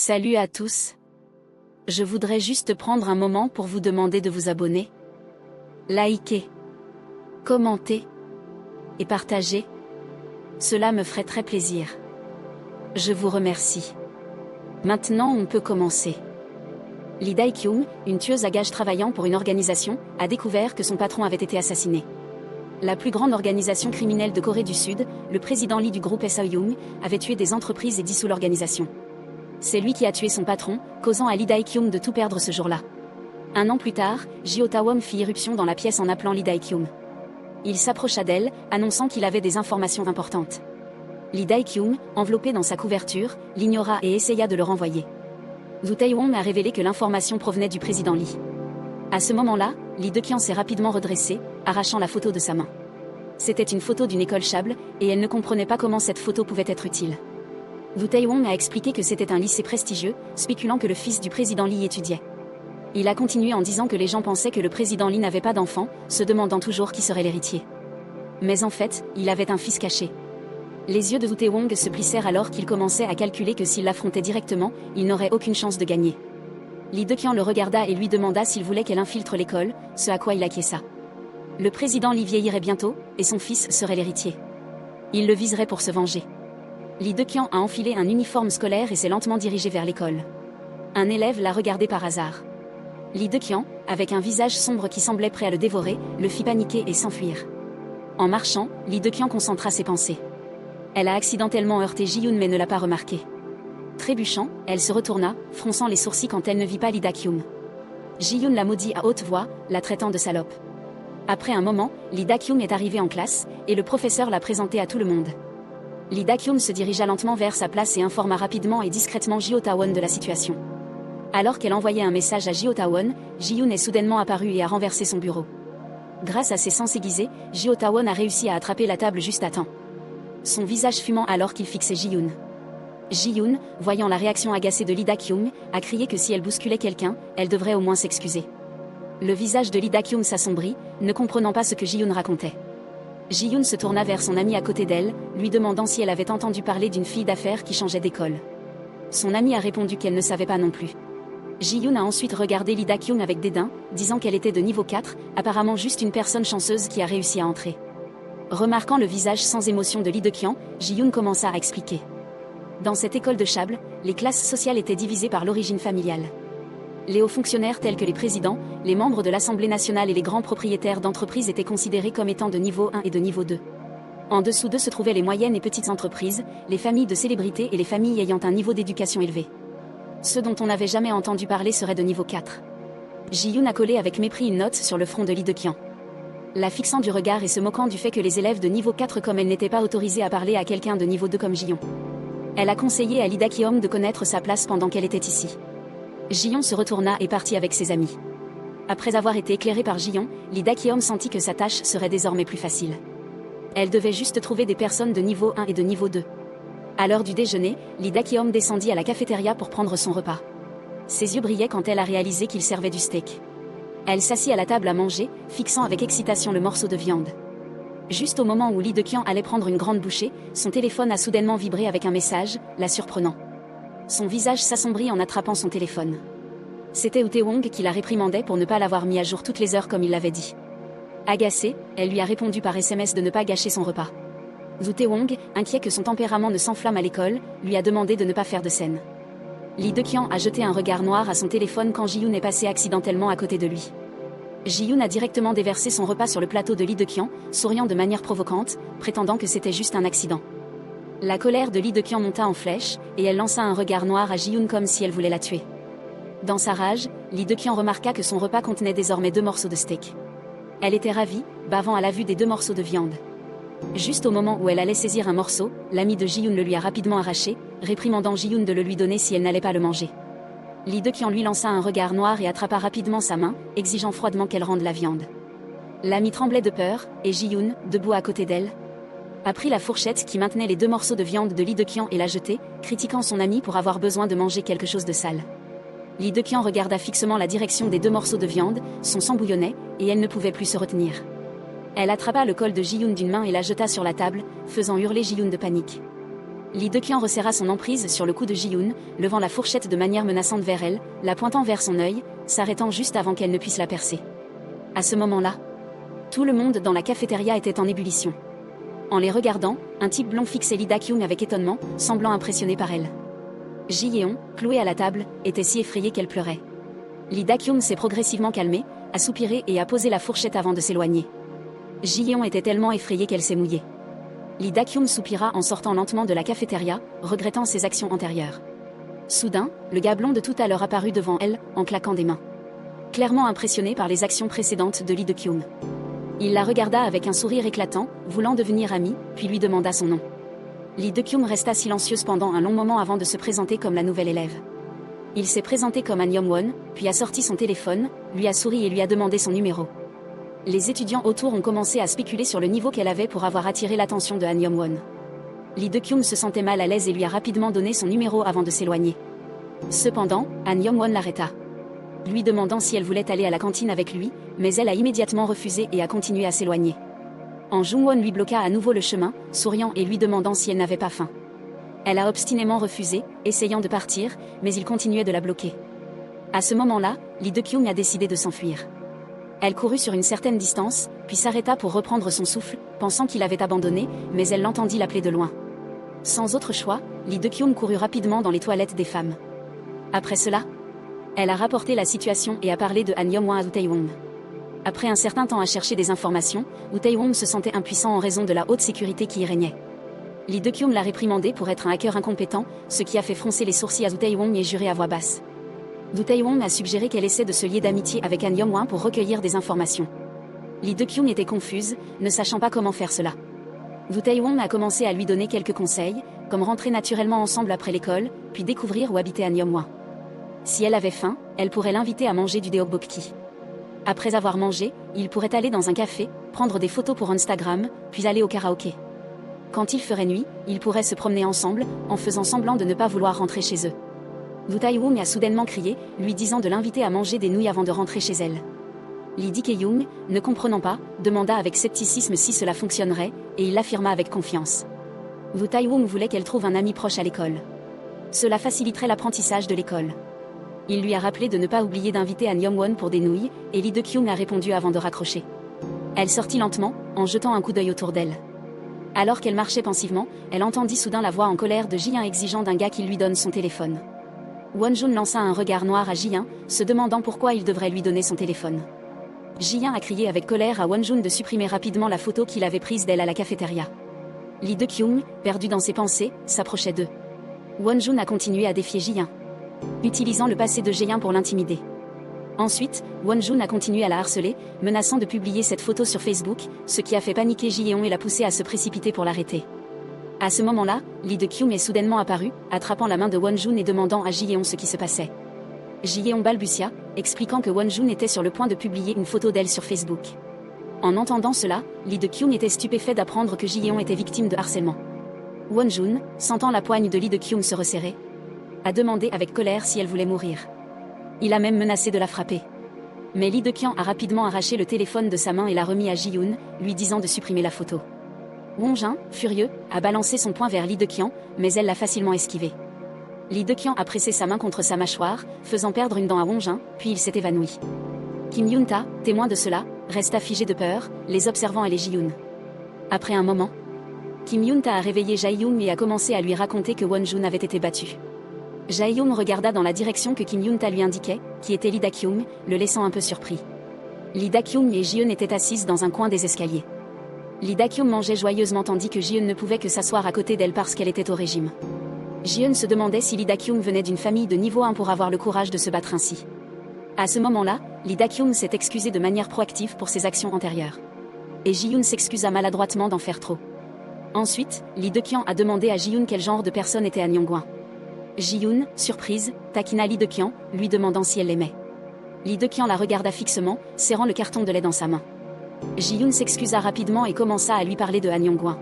Salut à tous. Je voudrais juste prendre un moment pour vous demander de vous abonner, liker, commenter et partager. Cela me ferait très plaisir. Je vous remercie. Maintenant on peut commencer. Lee Dae-kyung, une tueuse à gages travaillant pour une organisation, a découvert que son patron avait été assassiné. La plus grande organisation criminelle de Corée du Sud, le président Lee du groupe Seoyoung, avait tué des entreprises et dissous l'organisation. C'est lui qui a tué son patron, causant à Lee Dae-kyung de tout perdre ce jour-là. Un an plus tard, Jo Ta-won fit irruption dans la pièce en appelant Lee Dae-kyung. Il s'approcha d'elle, annonçant qu'il avait des informations importantes. Lee Dae-kyung, enveloppé dans sa couverture, l'ignora et essaya de le renvoyer. Woo Tae-won a révélé que l'information provenait du président Lee. À ce moment-là, Lee Dae-kyung s'est rapidement redressé, arrachant la photo de sa main. C'était une photo d'une école Chable, et elle ne comprenait pas comment cette photo pouvait être utile. Woo Tae-won a expliqué que c'était un lycée prestigieux, spéculant que le fils du président Lee y étudiait. Il a continué en disant que les gens pensaient que le président Lee n'avait pas d'enfant, se demandant toujours qui serait l'héritier. Mais en fait, il avait un fils caché. Les yeux de Woo Tae-won se plissèrent alors qu'il commençait à calculer que s'il l'affrontait directement, il n'aurait aucune chance de gagner. Lee Dae-kyung le regarda et lui demanda s'il voulait qu'elle infiltre l'école, ce à quoi il acquiesça. Le président Lee vieillirait bientôt, et son fils serait l'héritier. Il le viserait pour se venger. Lee Dae-kyung a enfilé un uniforme scolaire et s'est lentement dirigé vers l'école. Un élève l'a regardé par hasard. Lee Dae-kyung, avec un visage sombre qui semblait prêt à le dévorer, le fit paniquer et s'enfuir. En marchant, Lee Dae-kyung concentra ses pensées. Elle a accidentellement heurté Ji-yoon mais ne l'a pas remarqué. Trébuchant, elle se retourna, fronçant les sourcils quand elle ne vit pas Lee Dae-kyung. Ji-yoon la maudit à haute voix, la traitant de salope. Après un moment, Lee Dae-kyung est arrivé en classe, et le professeur l'a présenté à tout le monde. Lee Dae-kyung se dirigea lentement vers sa place et informa rapidement et discrètement Jo Ta-won de la situation. Alors qu'elle envoyait un message à Jo Ta-won, Ji-yoon est soudainement apparu et a renversé son bureau. Grâce à ses sens aiguisés, Jo Ta-won a réussi à attraper la table juste à temps. Son visage fumant alors qu'il fixait Ji-yoon. Ji-yoon, voyant la réaction agacée de Lee Dae-kyung, a crié que si elle bousculait quelqu'un, elle devrait au moins s'excuser. Le visage de Lee Dae-kyung s'assombrit, ne comprenant pas ce que Ji-yoon racontait. Ji-yoon se tourna vers son amie à côté d'elle, lui demandant si elle avait entendu parler d'une fille d'affaires qui changeait d'école. Son amie a répondu qu'elle ne savait pas non plus. Ji-yoon a ensuite regardé Lee Dae-kyung avec dédain, disant qu'elle était de niveau 4, apparemment juste une personne chanceuse qui a réussi à entrer. Remarquant le visage sans émotion de Lee Dae-kyung, Ji-yoon commença à expliquer. Dans cette école de Chable, les classes sociales étaient divisées par l'origine familiale. Les hauts fonctionnaires tels que les présidents, les membres de l'Assemblée nationale et les grands propriétaires d'entreprises étaient considérés comme étant de niveau 1 et de niveau 2. En dessous d'eux se trouvaient les moyennes et petites entreprises, les familles de célébrités et les familles ayant un niveau d'éducation élevé. Ceux dont on n'avait jamais entendu parler seraient de niveau 4. Ji-yoon a collé avec mépris une note sur le front de Lee Dae-kyung. La fixant du regard et se moquant du fait que les élèves de niveau 4 comme elle n'étaient pas autorisés à parler à quelqu'un de niveau 2 comme Ji-yoon. Elle a conseillé à Lee Dae-kyung de connaître sa place pendant qu'elle était ici. Ji-yoon se retourna et partit avec ses amis. Après avoir été éclairée par Ji-yoon, Lee Dae-kyung sentit que sa tâche serait désormais plus facile. Elle devait juste trouver des personnes de niveau 1 et de niveau 2. À l'heure du déjeuner, Lee Dae-kyung descendit à la cafétéria pour prendre son repas. Ses yeux brillaient quand elle a réalisé qu'il servait du steak. Elle s'assit à la table à manger, fixant avec excitation le morceau de viande. Juste au moment où Lee Dae-kyung allait prendre une grande bouchée, son téléphone a soudainement vibré avec un message, la surprenant. Son visage s'assombrit en attrapant son téléphone. C'était Woo Tae-won qui la réprimandait pour ne pas l'avoir mis à jour toutes les heures comme il l'avait dit. Agacée, elle lui a répondu par SMS de ne pas gâcher son repas. Woo Tae-won, inquiet que son tempérament ne s'enflamme à l'école, lui a demandé de ne pas faire de scène. Lee Dae-kyung a jeté un regard noir à son téléphone quand Ji-yoon est passé accidentellement à côté de lui. Ji-yoon a directement déversé son repas sur le plateau de Lee Dae-kyung, souriant de manière provocante, prétendant que c'était juste un accident. La colère de Lee Dae-kyung monta en flèche, et elle lança un regard noir à Ji-yoon comme si elle voulait la tuer. Dans sa rage, Lee Dae-kyung remarqua que son repas contenait désormais 2 morceaux de steak. Elle était ravie, bavant à la vue des 2 morceaux de viande. Juste au moment où elle allait saisir un morceau, l'ami de Ji-yoon le lui a rapidement arraché, réprimandant Ji-yoon de le lui donner si elle n'allait pas le manger. Lee Dae-kyung lui lança un regard noir et attrapa rapidement sa main, exigeant froidement qu'elle rende la viande. L'ami tremblait de peur, et Ji-yoon, debout à côté d'elle, a pris la fourchette qui maintenait les 2 morceaux de viande de Lee Dae-kyung et l'a jetée, critiquant son ami pour avoir besoin de manger quelque chose de sale. Lee Dae-kyung regarda fixement la direction des 2 morceaux de viande, son sang bouillonnait, et elle ne pouvait plus se retenir. Elle attrapa le col de Ji-yoon d'une main et la jeta sur la table, faisant hurler Ji-yoon de panique. Lee De-kyung resserra son emprise sur le cou de Ji-yoon, levant la fourchette de manière menaçante vers elle, la pointant vers son œil, s'arrêtant juste avant qu'elle ne puisse la percer. À ce moment-là, tout le monde dans la cafétéria était en ébullition. En les regardant, un type blond fixait Lee Da-kyung avec étonnement, semblant impressionné par elle. Ji-yeon, clouée à la table, était si effrayée qu'elle pleurait. Lee Da-kyung s'est progressivement calmée, a soupiré et a posé la fourchette avant de s'éloigner. Ji-yeon était tellement effrayée qu'elle s'est mouillée. Lee Da-kyung soupira en sortant lentement de la cafétéria, regrettant ses actions antérieures. Soudain, le gars blond de tout à l'heure apparut devant elle, en claquant des mains. Clairement impressionné par les actions précédentes de Lee De-kyung. Il la regarda avec un sourire éclatant, voulant devenir ami, puis lui demanda son nom. Lee De-kyung resta silencieuse pendant un long moment avant de se présenter comme la nouvelle élève. Il s'est présenté comme Han Yong-won, puis a sorti son téléphone, lui a souri et lui a demandé son numéro. Les étudiants autour ont commencé à spéculer sur le niveau qu'elle avait pour avoir attiré l'attention de Han Yong-won. Lee De-kyung se sentait mal à l'aise et lui a rapidement donné son numéro avant de s'éloigner. Cependant, Han Yong-won l'arrêta, lui demandant si elle voulait aller à la cantine avec lui, mais elle a immédiatement refusé et a continué à s'éloigner. Han Jung-won lui bloqua à nouveau le chemin, souriant et lui demandant si elle n'avait pas faim. Elle a obstinément refusé, essayant de partir, mais il continuait de la bloquer. À ce moment-là, Lee De-kyung a décidé de s'enfuir. Elle courut sur une certaine distance, puis s'arrêta pour reprendre son souffle, pensant qu'il avait abandonné, mais elle l'entendit l'appeler de loin. Sans autre choix, Lee De-kyung courut rapidement dans les toilettes des femmes. Après cela, elle a rapporté la situation et a parlé de Han Yong-won à Woo Tae-won. Après un certain temps à chercher des informations, Woo Tae-won se sentait impuissant en raison de la haute sécurité qui y régnait. Lee De-kyung l'a réprimandé pour être un hacker incompétent, ce qui a fait froncer les sourcils à Woo Tae-won et jurer à voix basse. Woo Tae-won a suggéré qu'elle essaie de se lier d'amitié avec Han Yong-won pour recueillir des informations. Lee De-kyung était confuse, ne sachant pas comment faire cela. Woo Tae-won a commencé à lui donner quelques conseils, comme rentrer naturellement ensemble après l'école, puis découvrir où habitait Han Yong-won. Si elle avait faim, elle pourrait l'inviter à manger du deokbokki. Après avoir mangé, ils pourraient aller dans un café, prendre des photos pour Instagram, puis aller au karaoké. Quand il ferait nuit, ils pourraient se promener ensemble, en faisant semblant de ne pas vouloir rentrer chez eux. Woo Tae-won a soudainement crié, lui disant de l'inviter à manger des nouilles avant de rentrer chez elle. Lee De-kyung, ne comprenant pas, demanda avec scepticisme si cela fonctionnerait, et il l'affirma avec confiance. Woo Tae-won voulait qu'elle trouve un ami proche à l'école. Cela faciliterait l'apprentissage de l'école. Il lui a rappelé de ne pas oublier d'inviter Han Yong-won pour des nouilles, et Lee De-kyung a répondu avant de raccrocher. Elle sortit lentement, en jetant un coup d'œil autour d'elle. Alors qu'elle marchait pensivement, elle entendit soudain la voix en colère de Ji-yeon exigeant d'un gars qu'il lui donne son téléphone. Won-jun lança un regard noir à Ji-yeon, se demandant pourquoi il devrait lui donner son téléphone. Ji-yeon a crié avec colère à Won-jun de supprimer rapidement la photo qu'il avait prise d'elle à la cafétéria. Lee De-kyung, perdu dans ses pensées, s'approchait d'eux. Won-jun a continué à défier Ji-yeon, utilisant le passé de Ji-yeon pour l'intimider. Ensuite, Won-jun a continué à la harceler, menaçant de publier cette photo sur Facebook, ce qui a fait paniquer Ji-yeon et l'a poussé à se précipiter pour l'arrêter. À ce moment-là, Lee De-kyung est soudainement apparu, attrapant la main de Won-jun et demandant à Ji-yeon ce qui se passait. Ji-yeon balbutia, expliquant que Won-jun était sur le point de publier une photo d'elle sur Facebook. En entendant cela, Lee De-kyung était stupéfait d'apprendre que Ji-yeon était victime de harcèlement. Won-jun, sentant la poigne de Lee De-kyung se resserrer, a demandé avec colère si elle voulait mourir. Il a même menacé de la frapper. Mais Lee De-kyung a rapidement arraché le téléphone de sa main et l'a remis à Ji-yoon, lui disant de supprimer la photo. Won-jun, furieux, a balancé son poing vers Lee De-kyung, mais elle l'a facilement esquivé. Lee De-kyung a pressé sa main contre sa mâchoire, faisant perdre une dent à Won-jun, puis il s'est évanoui. Kim Yoon-ta, témoin de cela, resta figé de peur, les observant aller Ji-yoon. Après un moment, Kim Yoon-ta a réveillé Jae-young et a commencé à lui raconter que Won-jun avait été battu. Jae-young regarda dans la direction que Kim Yoon-ta lui indiquait, qui était Lee Da-kyung, le laissant un peu surpris. Lee Da-kyung et Ji-eun étaient assises dans un coin des escaliers. Lee Da-kyung mangeait joyeusement tandis que Ji-eun ne pouvait que s'asseoir à côté d'elle parce qu'elle était au régime. Ji-eun se demandait si Lee Da-kyung venait d'une famille de niveau 1 pour avoir le courage de se battre ainsi. À ce moment-là, Lee Da-kyung s'est excusé de manière proactive pour ses actions antérieures. Et Ji-eun s'excusa maladroitement d'en faire trop. Ensuite, Lee De-kyung a demandé à Ji-eun quel genre de personne était Han Yong-won. Ji-eun, surprise, taquina Lee De-kyung, lui demandant si elle l'aimait. Lee De-kyung la regarda fixement, serrant le carton de lait dans sa main. Ji-eun s'excusa rapidement et commença à lui parler de Han Yong-won.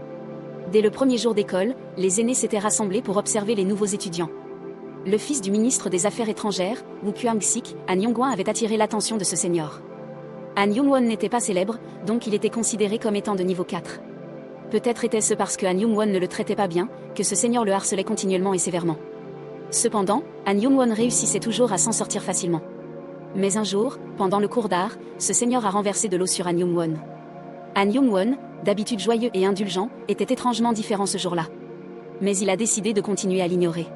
Dès le premier jour d'école, les aînés s'étaient rassemblés pour observer les nouveaux étudiants. Le fils du ministre des Affaires étrangères, Woo Kyung-sik, Han Yong-won avait attiré l'attention de ce senior. Han Yong-won n'était pas célèbre, donc il était considéré comme étant de niveau 4. Peut-être était-ce parce que Han Jung-won ne le traitait pas bien, que ce seigneur le harcelait continuellement et sévèrement. Cependant, Han Jung-won réussissait toujours à s'en sortir facilement. Mais un jour, pendant le cours d'art, ce seigneur a renversé de l'eau sur Han Jung-won. Han Jung-won, d'habitude joyeux et indulgent, était étrangement différent ce jour-là. Mais il a décidé de continuer à l'ignorer.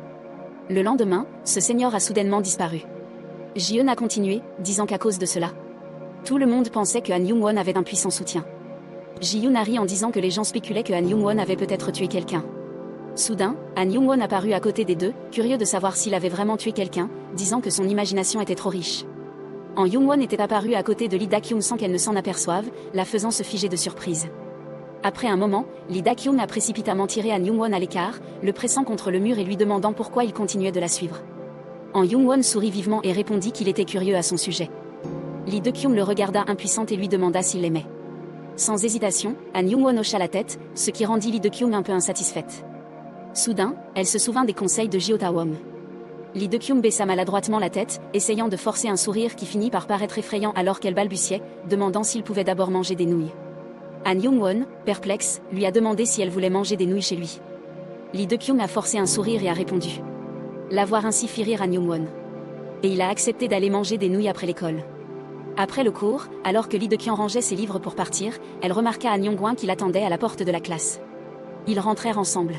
Le lendemain, ce seigneur a soudainement disparu. Ji-eun a continué, disant qu'à cause de cela, tout le monde pensait que Han Jung-won avait un puissant soutien. Ji-eun a ri en disant que les gens spéculaient que Han Jung-won avait peut-être tué quelqu'un. Soudain, Han Jung-won apparut à côté des deux, curieux de savoir s'il avait vraiment tué quelqu'un, disant que son imagination était trop riche. Han Jung-won était apparu à côté de Lee Da-kyung sans qu'elle ne s'en aperçoive, la faisant se figer de surprise. Après un moment, Lee Da-kyung a précipitamment tiré Han Jung-won à l'écart, le pressant contre le mur et lui demandant pourquoi il continuait de la suivre. Han Jung-won sourit vivement et répondit qu'il était curieux à son sujet. Lee Da-kyung le regarda impuissante et lui demanda s'il l'aimait. Sans hésitation, Han Jung-won hocha la tête, ce qui rendit Lee Da-kyung un peu insatisfaite. Soudain, elle se souvint des conseils de Jeo Ta-wom. Lee Da-kyung baissa maladroitement la tête, essayant de forcer un sourire qui finit par paraître effrayant alors qu'elle balbutiait, demandant s'il pouvait d'abord manger des nouilles. Han Jung-won, perplexe, lui a demandé si elle voulait manger des nouilles chez lui. Lee Da-kyung a forcé un sourire et a répondu. L'avoir ainsi fit rire Han Jung-won. Et il a accepté d'aller manger des nouilles après l'école. Après le cours, alors que Lee Da-kyung rangeait ses livres pour partir, elle remarqua Han Jung-won qui l'attendait à la porte de la classe. Ils rentrèrent ensemble.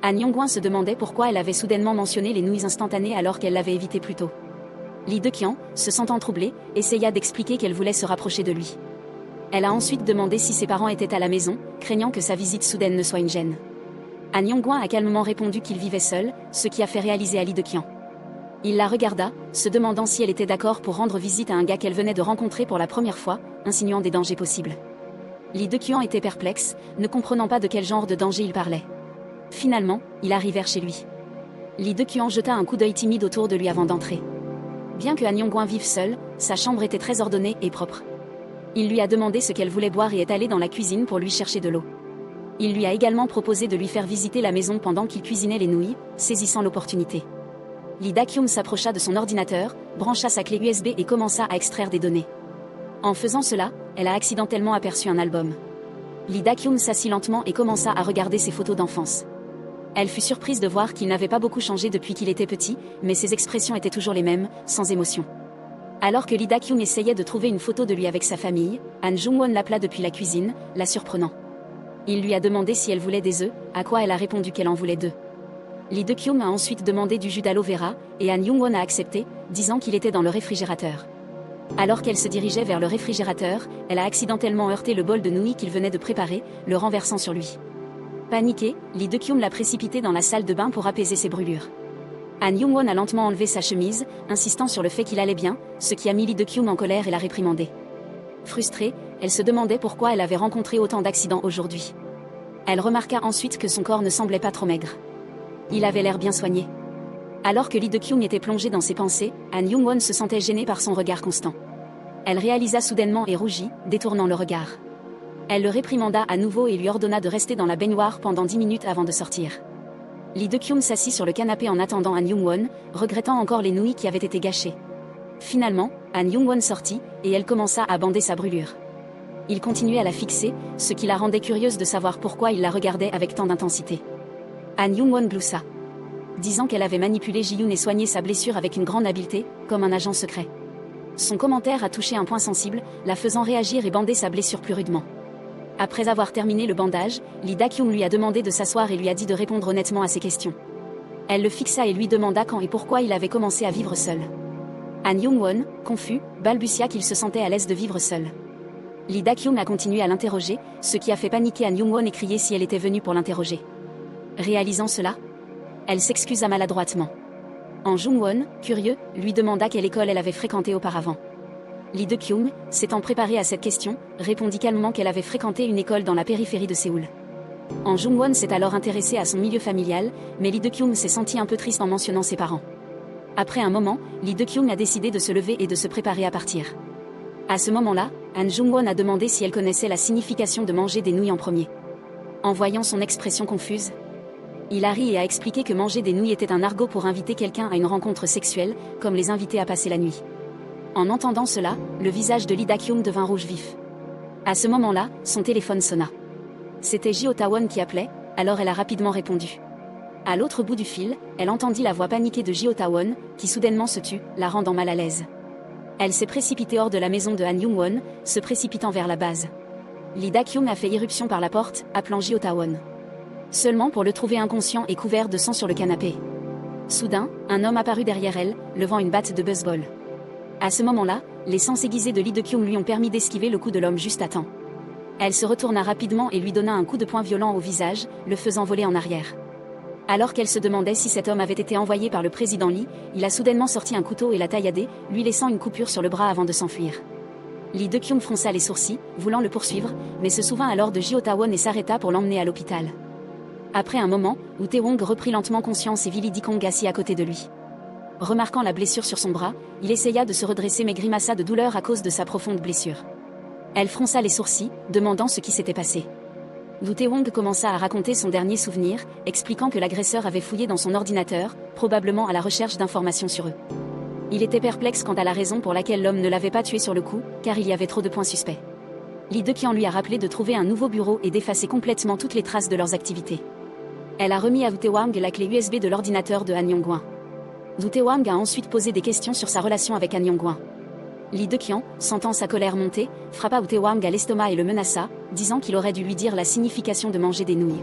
Han Jung-won se demandait pourquoi elle avait soudainement mentionné les nouilles instantanées alors qu'elle l'avait évité plus tôt. Lee Da-kyung, se sentant troublée, essaya d'expliquer qu'elle voulait se rapprocher de lui. Elle a ensuite demandé si ses parents étaient à la maison, craignant que sa visite soudaine ne soit une gêne. Han Jung-won a calmement répondu qu'il vivait seul, ce qui a fait réaliser à Lee Da-kyung. Il la regarda, se demandant si elle était d'accord pour rendre visite à un gars qu'elle venait de rencontrer pour la première fois, insinuant des dangers possibles. Lee Da-kyung était perplexe, ne comprenant pas de quel genre de danger il parlait. Finalement, ils arrivèrent chez lui. Lee Da-kyung jeta un coup d'œil timide autour de lui avant d'entrer. Bien que Han Jung-won vive seul, sa chambre était très ordonnée et propre. Il lui a demandé ce qu'elle voulait boire et est allé dans la cuisine pour lui chercher de l'eau. Il lui a également proposé de lui faire visiter la maison pendant qu'il cuisinait les nouilles, saisissant l'opportunité. Lee Da-kyung s'approcha de son ordinateur, brancha sa clé USB et commença à extraire des données. En faisant cela, elle a accidentellement aperçu un album. Lee Da-kyung s'assit lentement et commença à regarder ses photos d'enfance. Elle fut surprise de voir qu'il n'avait pas beaucoup changé depuis qu'il était petit, mais ses expressions étaient toujours les mêmes, sans émotion. Alors que Lee Da-kyung essayait de trouver une photo de lui avec sa famille, Han Jung-won l'appela depuis la cuisine, la surprenant. Il lui a demandé si elle voulait des œufs, à quoi elle a répondu qu'elle en voulait 2. Lee Da-kyung a ensuite demandé du jus d'aloe vera, et Han Jung-won a accepté, disant qu'il était dans le réfrigérateur. Alors qu'elle se dirigeait vers le réfrigérateur, elle a accidentellement heurté le bol de nouilles qu'il venait de préparer, le renversant sur lui. Paniquée, Lee Da-kyung l'a précipité dans la salle de bain pour apaiser ses brûlures. Han Jung-won a lentement enlevé sa chemise, insistant sur le fait qu'il allait bien, ce qui a mis Lee Da-kyung en colère et l'a réprimandé. Frustrée, elle se demandait pourquoi elle avait rencontré autant d'accidents aujourd'hui. Elle remarqua ensuite que son corps ne semblait pas trop maigre. Il avait l'air bien soigné. Alors que Lee Da-kyung était plongé dans ses pensées, Han Jung-won se sentait gênée par son regard constant. Elle réalisa soudainement et rougit, détournant le regard. Elle le réprimanda à nouveau et lui ordonna de rester dans la baignoire pendant 10 minutes avant de sortir. Lee Da-kyung s'assit sur le canapé en attendant Han Jung-won, regrettant encore les nouilles qui avaient été gâchées. Finalement, Han Jung-won sortit, et elle commença à bander sa brûlure. Il continuait à la fixer, ce qui la rendait curieuse de savoir pourquoi il la regardait avec tant d'intensité. Han Jung-won gloussa, disant qu'elle avait manipulé Ji-yoon et soigné sa blessure avec une grande habileté, comme un agent secret. Son commentaire a touché un point sensible, la faisant réagir et bander sa blessure plus rudement. Après avoir terminé le bandage, Lee Da-kyung lui a demandé de s'asseoir et lui a dit de répondre honnêtement à ses questions. Elle le fixa et lui demanda quand et pourquoi il avait commencé à vivre seul. Han Jung-won, confus, balbutia qu'il se sentait à l'aise de vivre seul. Lee Da-kyung a continué à l'interroger, ce qui a fait paniquer Han Jung-won et crier si elle était venue pour l'interroger. Réalisant cela, elle s'excusa maladroitement. Han Jung-won, curieux, lui demanda quelle école elle avait fréquenté auparavant. Lee Da-kyung, s'étant préparée à cette question, répondit calmement qu'elle avait fréquenté une école dans la périphérie de Séoul. Han Jung-won s'est alors intéressé à son milieu familial, mais Lee Da-kyung s'est senti un peu triste en mentionnant ses parents. Après un moment, Lee Da-kyung a décidé de se lever et de se préparer à partir. À ce moment-là, Han Jung-won a demandé si elle connaissait la signification de manger des nouilles en premier. En voyant son expression confuse, il a ri et a expliqué que manger des nouilles était un argot pour inviter quelqu'un à une rencontre sexuelle, comme les inviter à passer la nuit. En entendant cela, le visage de Lee Da-kyung devint rouge vif. À ce moment-là, son téléphone sonna. C'était Ji Ho-tawon qui appelait, alors elle a rapidement répondu. À l'autre bout du fil, elle entendit la voix paniquée de Ji Ho-tawon, qui soudainement se tut, la rendant mal à l'aise. Elle s'est précipitée hors de la maison de Han Young-won, se précipitant vers la base. Lee Da-kyung a fait irruption par la porte, appelant Ji Ho-tawon. Seulement pour le trouver inconscient et couvert de sang sur le canapé. Soudain, un homme apparut derrière elle, levant une batte de baseball. À ce moment-là, les sens aiguisés de Lee Da-kyung lui ont permis d'esquiver le coup de l'homme juste à temps. Elle se retourna rapidement et lui donna un coup de poing violent au visage, le faisant voler en arrière. Alors qu'elle se demandait si cet homme avait été envoyé par le président Lee, il a soudainement sorti un couteau et l'a tailladé, lui laissant une coupure sur le bras avant de s'enfuir. Lee Da-kyung fronça les sourcils, voulant le poursuivre, mais se souvint alors de Ji Ho-tawon et s'arrêta pour l'emmener à l'hôpital. Après un moment, Woo Tae-wong reprit lentement conscience et vit Lee Da-kyung assis à côté de lui. Remarquant la blessure sur son bras, il essaya de se redresser mais grimaça de douleur à cause de sa profonde blessure. Elle fronça les sourcils, demandant ce qui s'était passé. Woo Tae-wong commença à raconter son dernier souvenir, expliquant que l'agresseur avait fouillé dans son ordinateur, probablement à la recherche d'informations sur eux. Il était perplexe quant à la raison pour laquelle l'homme ne l'avait pas tué sur le coup, car il y avait trop de points suspects. Lee Da-kyung lui a rappelé de trouver un nouveau bureau et d'effacer complètement toutes les traces de leurs activités. Elle a remis à Woo Tae-wong la clé USB de l'ordinateur de Han Yong-won. Woo Tae-wong a ensuite posé des questions sur sa relation avec Han Yong-won. Lee Da-kyung, sentant sa colère monter, frappa Woo Tae-wong à l'estomac et le menaça, disant qu'il aurait dû lui dire la signification de manger des nouilles.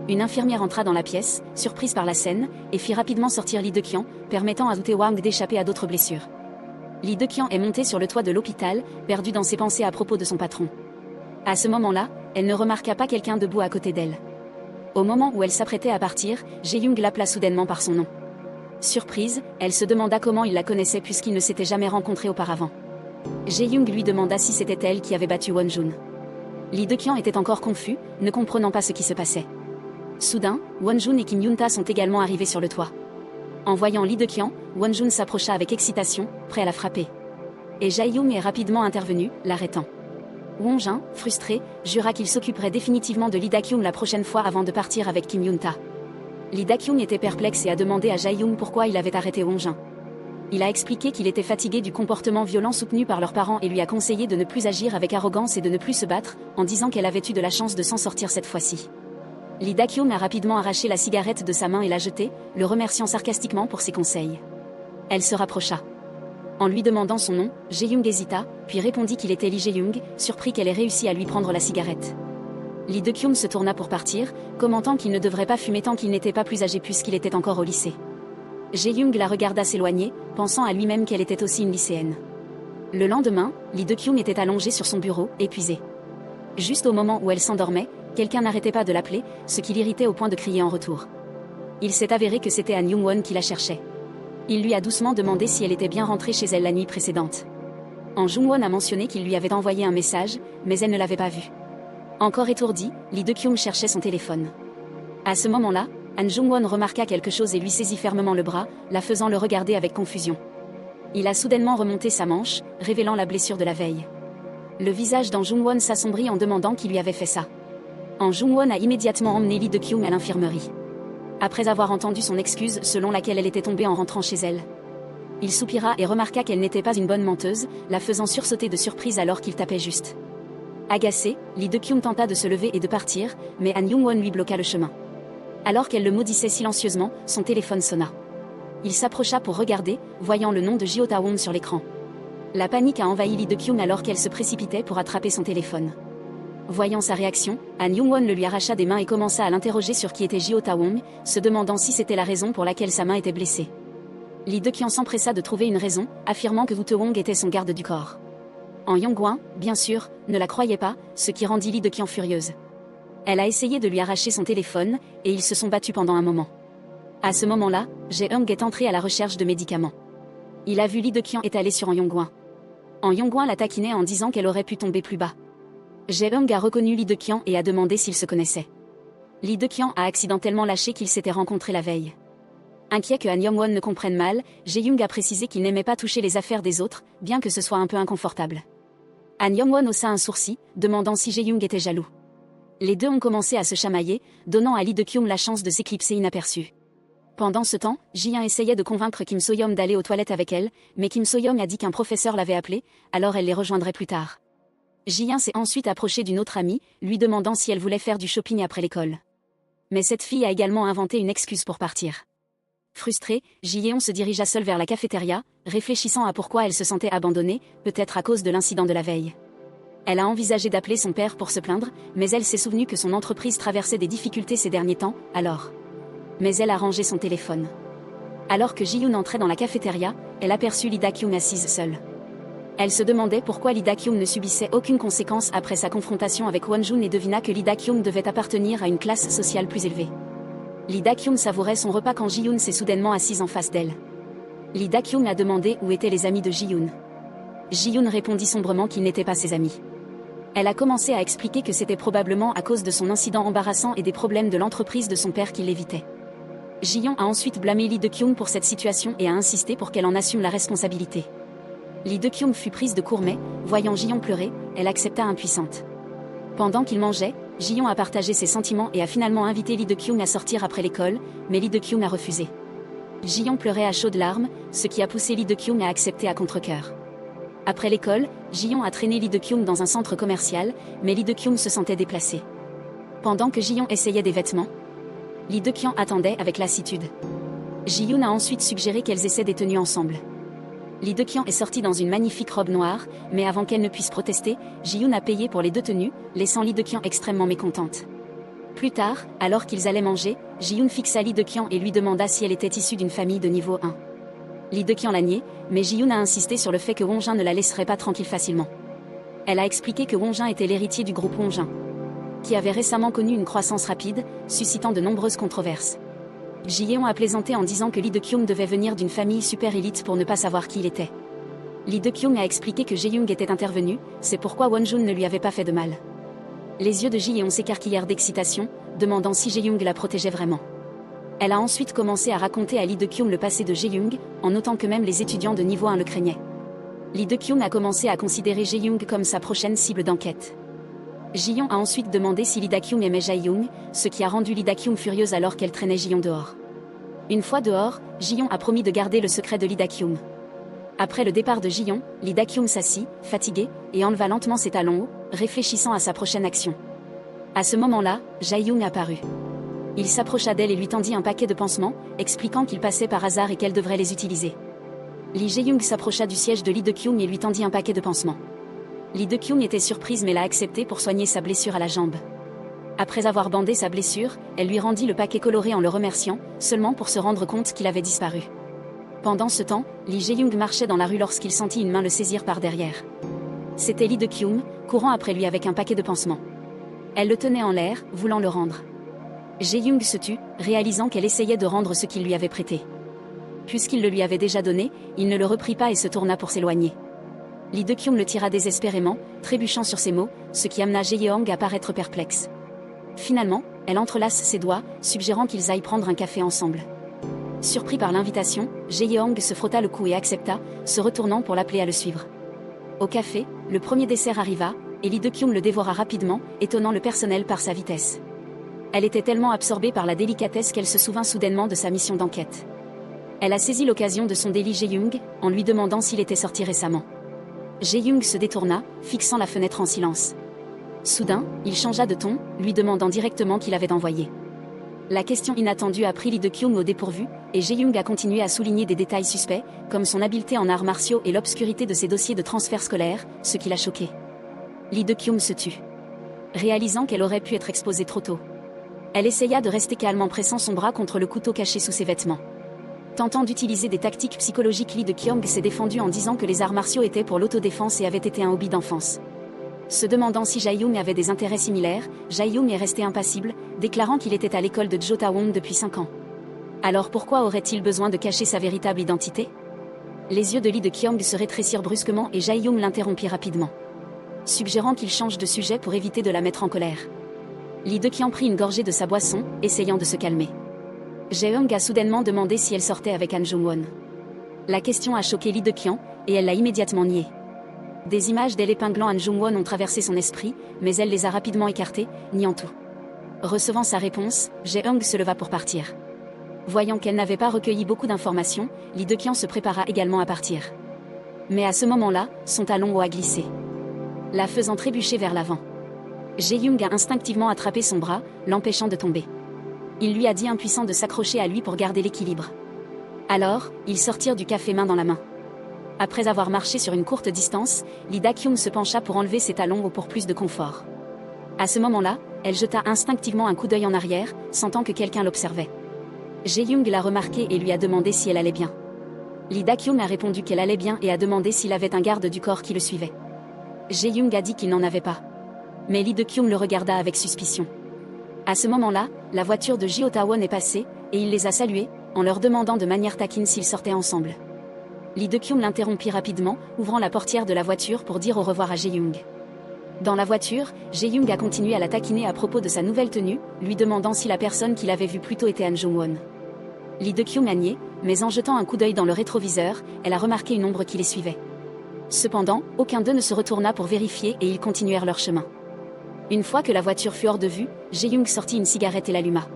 Une infirmière entra dans la pièce, surprise par la scène, et fit rapidement sortir Lee Da-kyung, permettant à Woo Tae-wong d'échapper à d'autres blessures. Lee Da-kyung est montée sur le toit de l'hôpital, perdue dans ses pensées à propos de son patron. À ce moment-là, elle ne remarqua pas quelqu'un debout à côté d'elle. Au moment où elle s'apprêtait à partir, Jae-young l'appela soudainement par son nom. Surprise, elle se demanda comment il la connaissait puisqu'ils ne s'étaient jamais rencontrés auparavant. Jae-young lui demanda si c'était elle qui avait battu Won-jun. Lee Da-kyung était encore confus, ne comprenant pas ce qui se passait. Soudain, Won-jun et Kim Yoon-ta sont également arrivés sur le toit. En voyant Lee Da-kyung, Won-jun s'approcha avec excitation, prêt à la frapper. Et Jae-young est rapidement intervenu, l'arrêtant. Won-jun, frustré, jura qu'il s'occuperait définitivement de Lee Da-kyung la prochaine fois avant de partir avec Kim Yoon-ta. Lee Da-kyung était perplexe et a demandé à Jae-young pourquoi il avait arrêté Won-jun. Il a expliqué qu'il était fatigué du comportement violent soutenu par leurs parents et lui a conseillé de ne plus agir avec arrogance et de ne plus se battre, en disant qu'elle avait eu de la chance de s'en sortir cette fois-ci. Lee Da-kyung a rapidement arraché la cigarette de sa main et l'a jetée, le remerciant sarcastiquement pour ses conseils. Elle se rapprocha. En lui demandant son nom, Jae-young hésita, puis répondit qu'il était Lee Jae-young, surpris qu'elle ait réussi à lui prendre la cigarette. Lee Da-kyung se tourna pour partir, commentant qu'il ne devrait pas fumer tant qu'il n'était pas plus âgé puisqu'il était encore au lycée. Jae-young la regarda s'éloigner, pensant à lui-même qu'elle était aussi une lycéenne. Le lendemain, Lee Da-kyung était allongé sur son bureau, épuisé. Juste au moment où elle s'endormait, quelqu'un n'arrêtait pas de l'appeler, ce qui l'irritait au point de crier en retour. Il s'est avéré que c'était Han Young-won qui la cherchait. Il lui a doucement demandé si elle était bien rentrée chez elle la nuit précédente. Han Jung-won a mentionné qu'il lui avait envoyé un message, mais elle ne l'avait pas vu. Encore étourdi, Lee Da-kyung cherchait son téléphone. À ce moment-là, Han Jung-won remarqua quelque chose et lui saisit fermement le bras, la faisant le regarder avec confusion. Il a soudainement remonté sa manche, révélant la blessure de la veille. Le visage d'Han Jung-won s'assombrit en demandant qui lui avait fait ça. Han Jung-won a immédiatement emmené Lee Da-kyung à l'infirmerie. Après avoir entendu son excuse selon laquelle elle était tombée en rentrant chez elle. Il soupira et remarqua qu'elle n'était pas une bonne menteuse, la faisant sursauter de surprise alors qu'il tapait juste. Agacé, Lee Da-kyung tenta de se lever et de partir, mais Han Jung-won lui bloqua le chemin. Alors qu'elle le maudissait silencieusement, son téléphone sonna. Il s'approcha pour regarder, voyant le nom de Ji Ho-tawon sur l'écran. La panique a envahi Lee Da-kyung alors qu'elle se précipitait pour attraper son téléphone. Voyant sa réaction, Han Jung-won le lui arracha des mains et commença à l'interroger sur qui était Ji Ho-tawon, se demandant si c'était la raison pour laquelle sa main était blessée. Lee Da-kyung s'empressa de trouver une raison, affirmant que Woo Tae-wong était son garde du corps. Han Yong-won, bien sûr, ne la croyait pas, ce qui rendit Lee Da-kyung furieuse. Elle a essayé de lui arracher son téléphone, et ils se sont battus pendant un moment. À ce moment-là, Jae-young est entré à la recherche de médicaments. Il a vu Lee Da-kyung étaler sur Han Yong-won. Han Yong-won la taquinait en disant qu'elle aurait pu tomber plus bas. Jae-young a reconnu Lee Da-kyung et a demandé s'ils se connaissaient. Lee Da-kyung a accidentellement lâché qu'ils s'étaient rencontrés la veille. Inquiet que Han Yong-won ne comprenne mal, Jae-young a précisé qu'il n'aimait pas toucher les affaires des autres, bien que ce soit un peu inconfortable. Han Yong-won haussa un sourcil, demandant si Jae-young était jaloux. Les deux ont commencé à se chamailler, donnant à Lee Da-kyung la chance de s'éclipser inaperçu. Pendant ce temps, Ji-hyun essayait de convaincre Kim So-yeon d'aller aux toilettes avec elle, mais Kim So-yeon a dit qu'un professeur l'avait appelé, alors elle les rejoindrait plus tard. Ji-young s'est ensuite approché d'une autre amie, lui demandant si elle voulait faire du shopping après l'école. Mais cette fille a également inventé une excuse pour partir. Frustrée, Ji-young se dirigea seule vers la cafétéria, réfléchissant à pourquoi elle se sentait abandonnée, peut-être à cause de l'incident de la veille. Elle a envisagé d'appeler son père pour se plaindre, mais elle s'est souvenue que son entreprise traversait des difficultés ces derniers temps, alors. Mais elle a rangé son téléphone. Alors que Ji-young entrait dans la cafétéria, elle aperçut Lee Da-kyung assise seule. Elle se demandait pourquoi Lee Da-kyung ne subissait aucune conséquence après sa confrontation avec Won-jun et devina que Lee Da-kyung devait appartenir à une classe sociale plus élevée. Lee Da-kyung savourait son repas quand Ji-young s'est soudainement assise en face d'elle. Lee Da-kyung a demandé où étaient les amis de Ji-young. Ji-young répondit sombrement qu'ils n'étaient pas ses amis. Elle a commencé à expliquer que c'était probablement à cause de son incident embarrassant et des problèmes de l'entreprise de son père qui l'évitait. Ji-young a ensuite blâmé Lee Da-kyung pour cette situation et a insisté pour qu'elle en assume la responsabilité. Lee Da-kyung fut prise de court mais, voyant Ji-young pleurer, elle accepta impuissante. Pendant qu'il mangeait, Ji-young a partagé ses sentiments et a finalement invité Lee Da-kyung à sortir après l'école, mais Lee Da-kyung a refusé. Ji-young pleurait à chaudes larmes, ce qui a poussé Lee Da-kyung à accepter à contre-cœur. Après l'école, Ji-young a traîné Lee Da-kyung dans un centre commercial, mais Lee Da-kyung se sentait déplacé. Pendant que Ji-young essayait des vêtements, Lee Da-kyung attendait avec lassitude. Ji-young a ensuite suggéré qu'elles essaient des tenues ensemble. Lee Da-kyung est sortie dans une magnifique robe noire, mais avant qu'elle ne puisse protester, Ji-young a payé pour les deux tenues, laissant Lee Da-kyung extrêmement mécontente. Plus tard, alors qu'ils allaient manger, Ji-young fixa Lee Da-kyung et lui demanda si elle était issue d'une famille de niveau 1. Lee Da-kyung l'a nié, mais Ji-young a insisté sur le fait que Won-jun ne la laisserait pas tranquille facilement. Elle a expliqué que Won-jun était l'héritier du groupe Won-jun, qui avait récemment connu une croissance rapide, suscitant de nombreuses controverses. Ji-young a plaisanté en disant que Lee Da-kyung devait venir d'une famille super élite pour ne pas savoir qui il était. Lee Da-kyung a expliqué que Ji-young était intervenu, c'est pourquoi Won-jun ne lui avait pas fait de mal. Les yeux de Ji-young s'écarquillèrent d'excitation, demandant si Ji-young la protégeait vraiment. Elle a ensuite commencé à raconter à Lee Da-kyung le passé de Ji-young, en notant que même les étudiants de niveau 1 le craignaient. Lee Da-kyung a commencé à considérer Ji-young comme sa prochaine cible d'enquête. Ji-young a ensuite demandé si Lee Da-kyung aimait Jae-young, ce qui a rendu Lee Da-kyung furieuse alors qu'elle traînait Ji-young dehors. Une fois dehors, Ji-young a promis de garder le secret de Lee Da-kyung. Après le départ de Ji-young, Lee Da-kyung s'assit, fatigué, et enleva lentement ses talons hauts, réfléchissant à sa prochaine action. À ce moment-là, Jae-young apparut. Il s'approcha d'elle et lui tendit un paquet de pansements, expliquant qu'il passait par hasard et qu'elle devrait les utiliser. Lee Jae-young s'approcha du siège de Lee Da-kyung et lui tendit un paquet de pansements. Lee Da-kyung était surprise mais l'a accepté pour soigner sa blessure à la jambe. Après avoir bandé sa blessure, elle lui rendit le paquet coloré en le remerciant, seulement pour se rendre compte qu'il avait disparu. Pendant ce temps, Lee Jae-young marchait dans la rue lorsqu'il sentit une main le saisir par derrière. C'était Lee Da-kyung, courant après lui avec un paquet de pansements. Elle le tenait en l'air, voulant le rendre. Jae-young se tut, réalisant qu'elle essayait de rendre ce qu'il lui avait prêté. Puisqu'il le lui avait déjà donné, il ne le reprit pas et se tourna pour s'éloigner. Lee Da-kyung le tira désespérément, trébuchant sur ses mots, ce qui amena Jae-young à paraître perplexe. Finalement, elle entrelace ses doigts, suggérant qu'ils aillent prendre un café ensemble. Surpris par l'invitation, Jae-young se frotta le cou et accepta, se retournant pour l'appeler à le suivre. Au café, le premier dessert arriva, et Lee Da-kyung le dévora rapidement, étonnant le personnel par sa vitesse. Elle était tellement absorbée par la délicatesse qu'elle se souvint soudainement de sa mission d'enquête. Elle a saisi l'occasion de sonder Lee Jae-young, en lui demandant s'il était sorti récemment. Jae-young se détourna, fixant la fenêtre en silence. Soudain, il changea de ton, lui demandant directement qui l'avait envoyé. La question inattendue a pris Lee Da-kyung au dépourvu, et Jae-young a continué à souligner des détails suspects, comme son habileté en arts martiaux et l'obscurité de ses dossiers de transfert scolaire, ce qui l'a choqué. Lee Da-kyung se tut, réalisant qu'elle aurait pu être exposée trop tôt. Elle essaya de rester calme en pressant son bras contre le couteau caché sous ses vêtements. Tentant d'utiliser des tactiques psychologiques, Lee Da-kyung s'est défendu en disant que les arts martiaux étaient pour l'autodéfense et avaient été un hobby d'enfance. Se demandant si Jae-young avait des intérêts similaires, Jae-young est resté impassible, déclarant qu'il était à l'école de Jotawon depuis 5 ans. Alors pourquoi aurait-il besoin de cacher sa véritable identité? Les yeux de Lee Da-kyung se rétrécirent brusquement et Jae-young l'interrompit rapidement, suggérant qu'il change de sujet pour éviter de la mettre en colère. Lee Da-kyung prit une gorgée de sa boisson, essayant de se calmer. Jae-young a soudainement demandé si elle sortait avec Han Jung-won. La question a choqué Lee Da-kyung, et elle l'a immédiatement nié. Des images d'elle épinglant Han Jung-won ont traversé son esprit, mais elle les a rapidement écartées, niant tout. Recevant sa réponse, Jae-young se leva pour partir. Voyant qu'elle n'avait pas recueilli beaucoup d'informations, Lee Da-kyung se prépara également à partir. Mais à ce moment-là, son talon haut a glissé. la faisant trébucher vers l'avant. Jae-young a instinctivement attrapé son bras, l'empêchant de tomber. Il lui a dit impuissant de s'accrocher à lui pour garder l'équilibre. Alors, ils sortirent du café main dans la main. Après avoir marché sur une courte distance, Lee Da-kyung se pencha pour enlever ses talons pour plus de confort. À ce moment-là, elle jeta instinctivement un coup d'œil en arrière, sentant que quelqu'un l'observait. Jae-young l'a remarqué et lui a demandé si elle allait bien. Lee Da-kyung a répondu qu'elle allait bien et a demandé s'il avait un garde du corps qui le suivait. Jae-young a dit qu'il n'en avait pas. Mais Lee Da-kyung le regarda avec suspicion. À ce moment-là, la voiture de Ji Ta-won est passée, et il les a salués, en leur demandant de manière taquine s'ils sortaient ensemble. Lee Da-kyung l'interrompit rapidement, ouvrant la portière de la voiture pour dire au revoir à Jae-young. Dans la voiture, Jae-young a continué à la taquiner à propos de sa nouvelle tenue, lui demandant si la personne qu'il avait vue plus tôt était Han Jung-won. Lee Da-kyung a nié, mais en jetant un coup d'œil dans le rétroviseur, elle a remarqué une ombre qui les suivait. Cependant, aucun d'eux ne se retourna pour vérifier et ils continuèrent leur chemin. Une fois que la voiture fut hors de vue, Jae-young sortit une cigarette et l'alluma.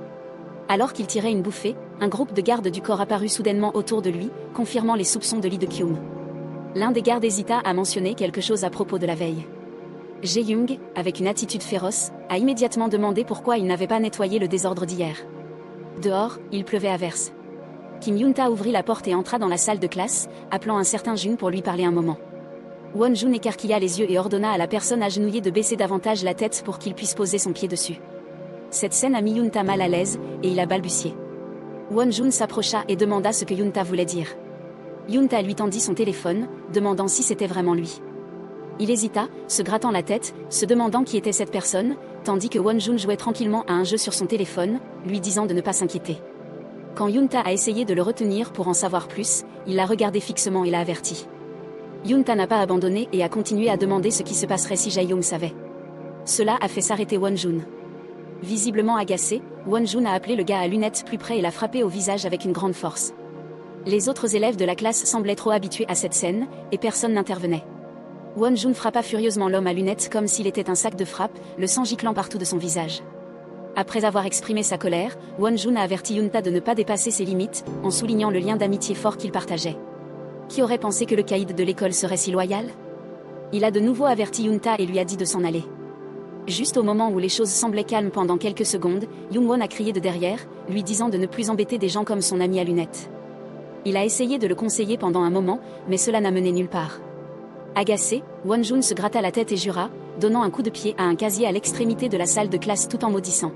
Alors qu'il tirait une bouffée, un groupe de gardes du corps apparut soudainement autour de lui, confirmant les soupçons de Lee Da-kyung. L'un des gardes hésita à mentionner quelque chose à propos de la veille. Jae-young, avec une attitude féroce, a immédiatement demandé pourquoi il n'avait pas nettoyé le désordre d'hier. Dehors, il pleuvait à verse. Kim Yoon-ta ouvrit la porte et entra dans la salle de classe, appelant un certain Jun pour lui parler un moment. Won-jun écarquilla les yeux et ordonna à la personne agenouillée de baisser davantage la tête pour qu'il puisse poser son pied dessus. Cette scène a mis Yoon-ta mal à l'aise, et il a balbutié. Won-jun s'approcha et demanda ce que Yoon-ta voulait dire. Yoon-ta lui tendit son téléphone, demandant si c'était vraiment lui. Il hésita, se grattant la tête, se demandant qui était cette personne, tandis que Won-jun jouait tranquillement à un jeu sur son téléphone, lui disant de ne pas s'inquiéter. Quand Yoon-ta a essayé de le retenir pour en savoir plus, il l'a regardé fixement et l'a averti. Yoon-ta n'a pas abandonné et a continué à demander ce qui se passerait si Jae-young savait. Cela a fait s'arrêter Won-jun. Visiblement agacé, Won-jun a appelé le gars à lunettes plus près et l'a frappé au visage avec une grande force. Les autres élèves de la classe semblaient trop habitués à cette scène, et personne n'intervenait. Won-jun frappa furieusement l'homme à lunettes comme s'il était un sac de frappe, le sang giclant partout de son visage. Après avoir exprimé sa colère, Won-jun a averti Yoon-ta de ne pas dépasser ses limites, en soulignant le lien d'amitié fort qu'ils partageaient. Qui aurait pensé que le caïd de l'école serait si loyal? Il a de nouveau averti Yoon-ta et lui a dit de s'en aller. Juste au moment où les choses semblaient calmes pendant quelques secondes, Young-won a crié de derrière, lui disant de ne plus embêter des gens comme son ami à lunettes. Il a essayé de le conseiller pendant un moment, mais cela n'a mené nulle part. Agacé, Won-jun se gratta la tête et jura, donnant un coup de pied à un casier à l'extrémité de la salle de classe tout en maudissant.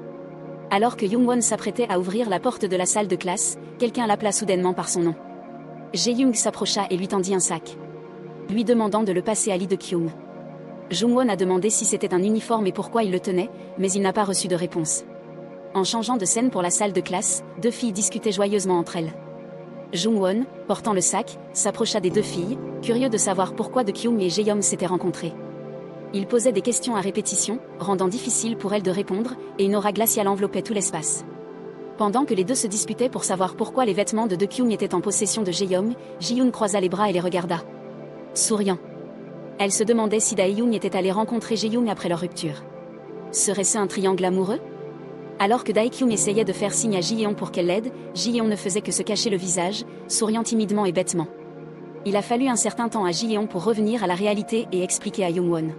Alors que Young-won s'apprêtait à ouvrir la porte de la salle de classe, quelqu'un l'appela soudainement par son nom. Jae-young s'approcha et lui tendit un sac, lui demandant de le passer à Lee Da-kyung. Jung-won a demandé si c'était un uniforme et pourquoi il le tenait, mais il n'a pas reçu de réponse. En changeant de scène pour la salle de classe, deux filles discutaient joyeusement entre elles. Jung-won, portant le sac, s'approcha des deux filles, curieux de savoir pourquoi Da-kyung et Jae-young s'étaient rencontrés. Il posait des questions à répétition, rendant difficile pour elles de répondre, et une aura glaciale enveloppait tout l'espace. Pendant que les deux se disputaient pour savoir pourquoi les vêtements de Da-kyung étaient en possession de Jae-young, Ji-yoon croisa les bras et les regarda. Souriant. Elle se demandait si Dae-young était allé rencontrer Jae-young après leur rupture. Serait-ce un triangle amoureux? Alors que Dae-kyung essayait de faire signe à Ji-yeon pour qu'elle l'aide, Ji-yeon ne faisait que se cacher le visage, souriant timidement et bêtement. Il a fallu un certain temps à Ji-yeon pour revenir à la réalité et expliquer à Young-won.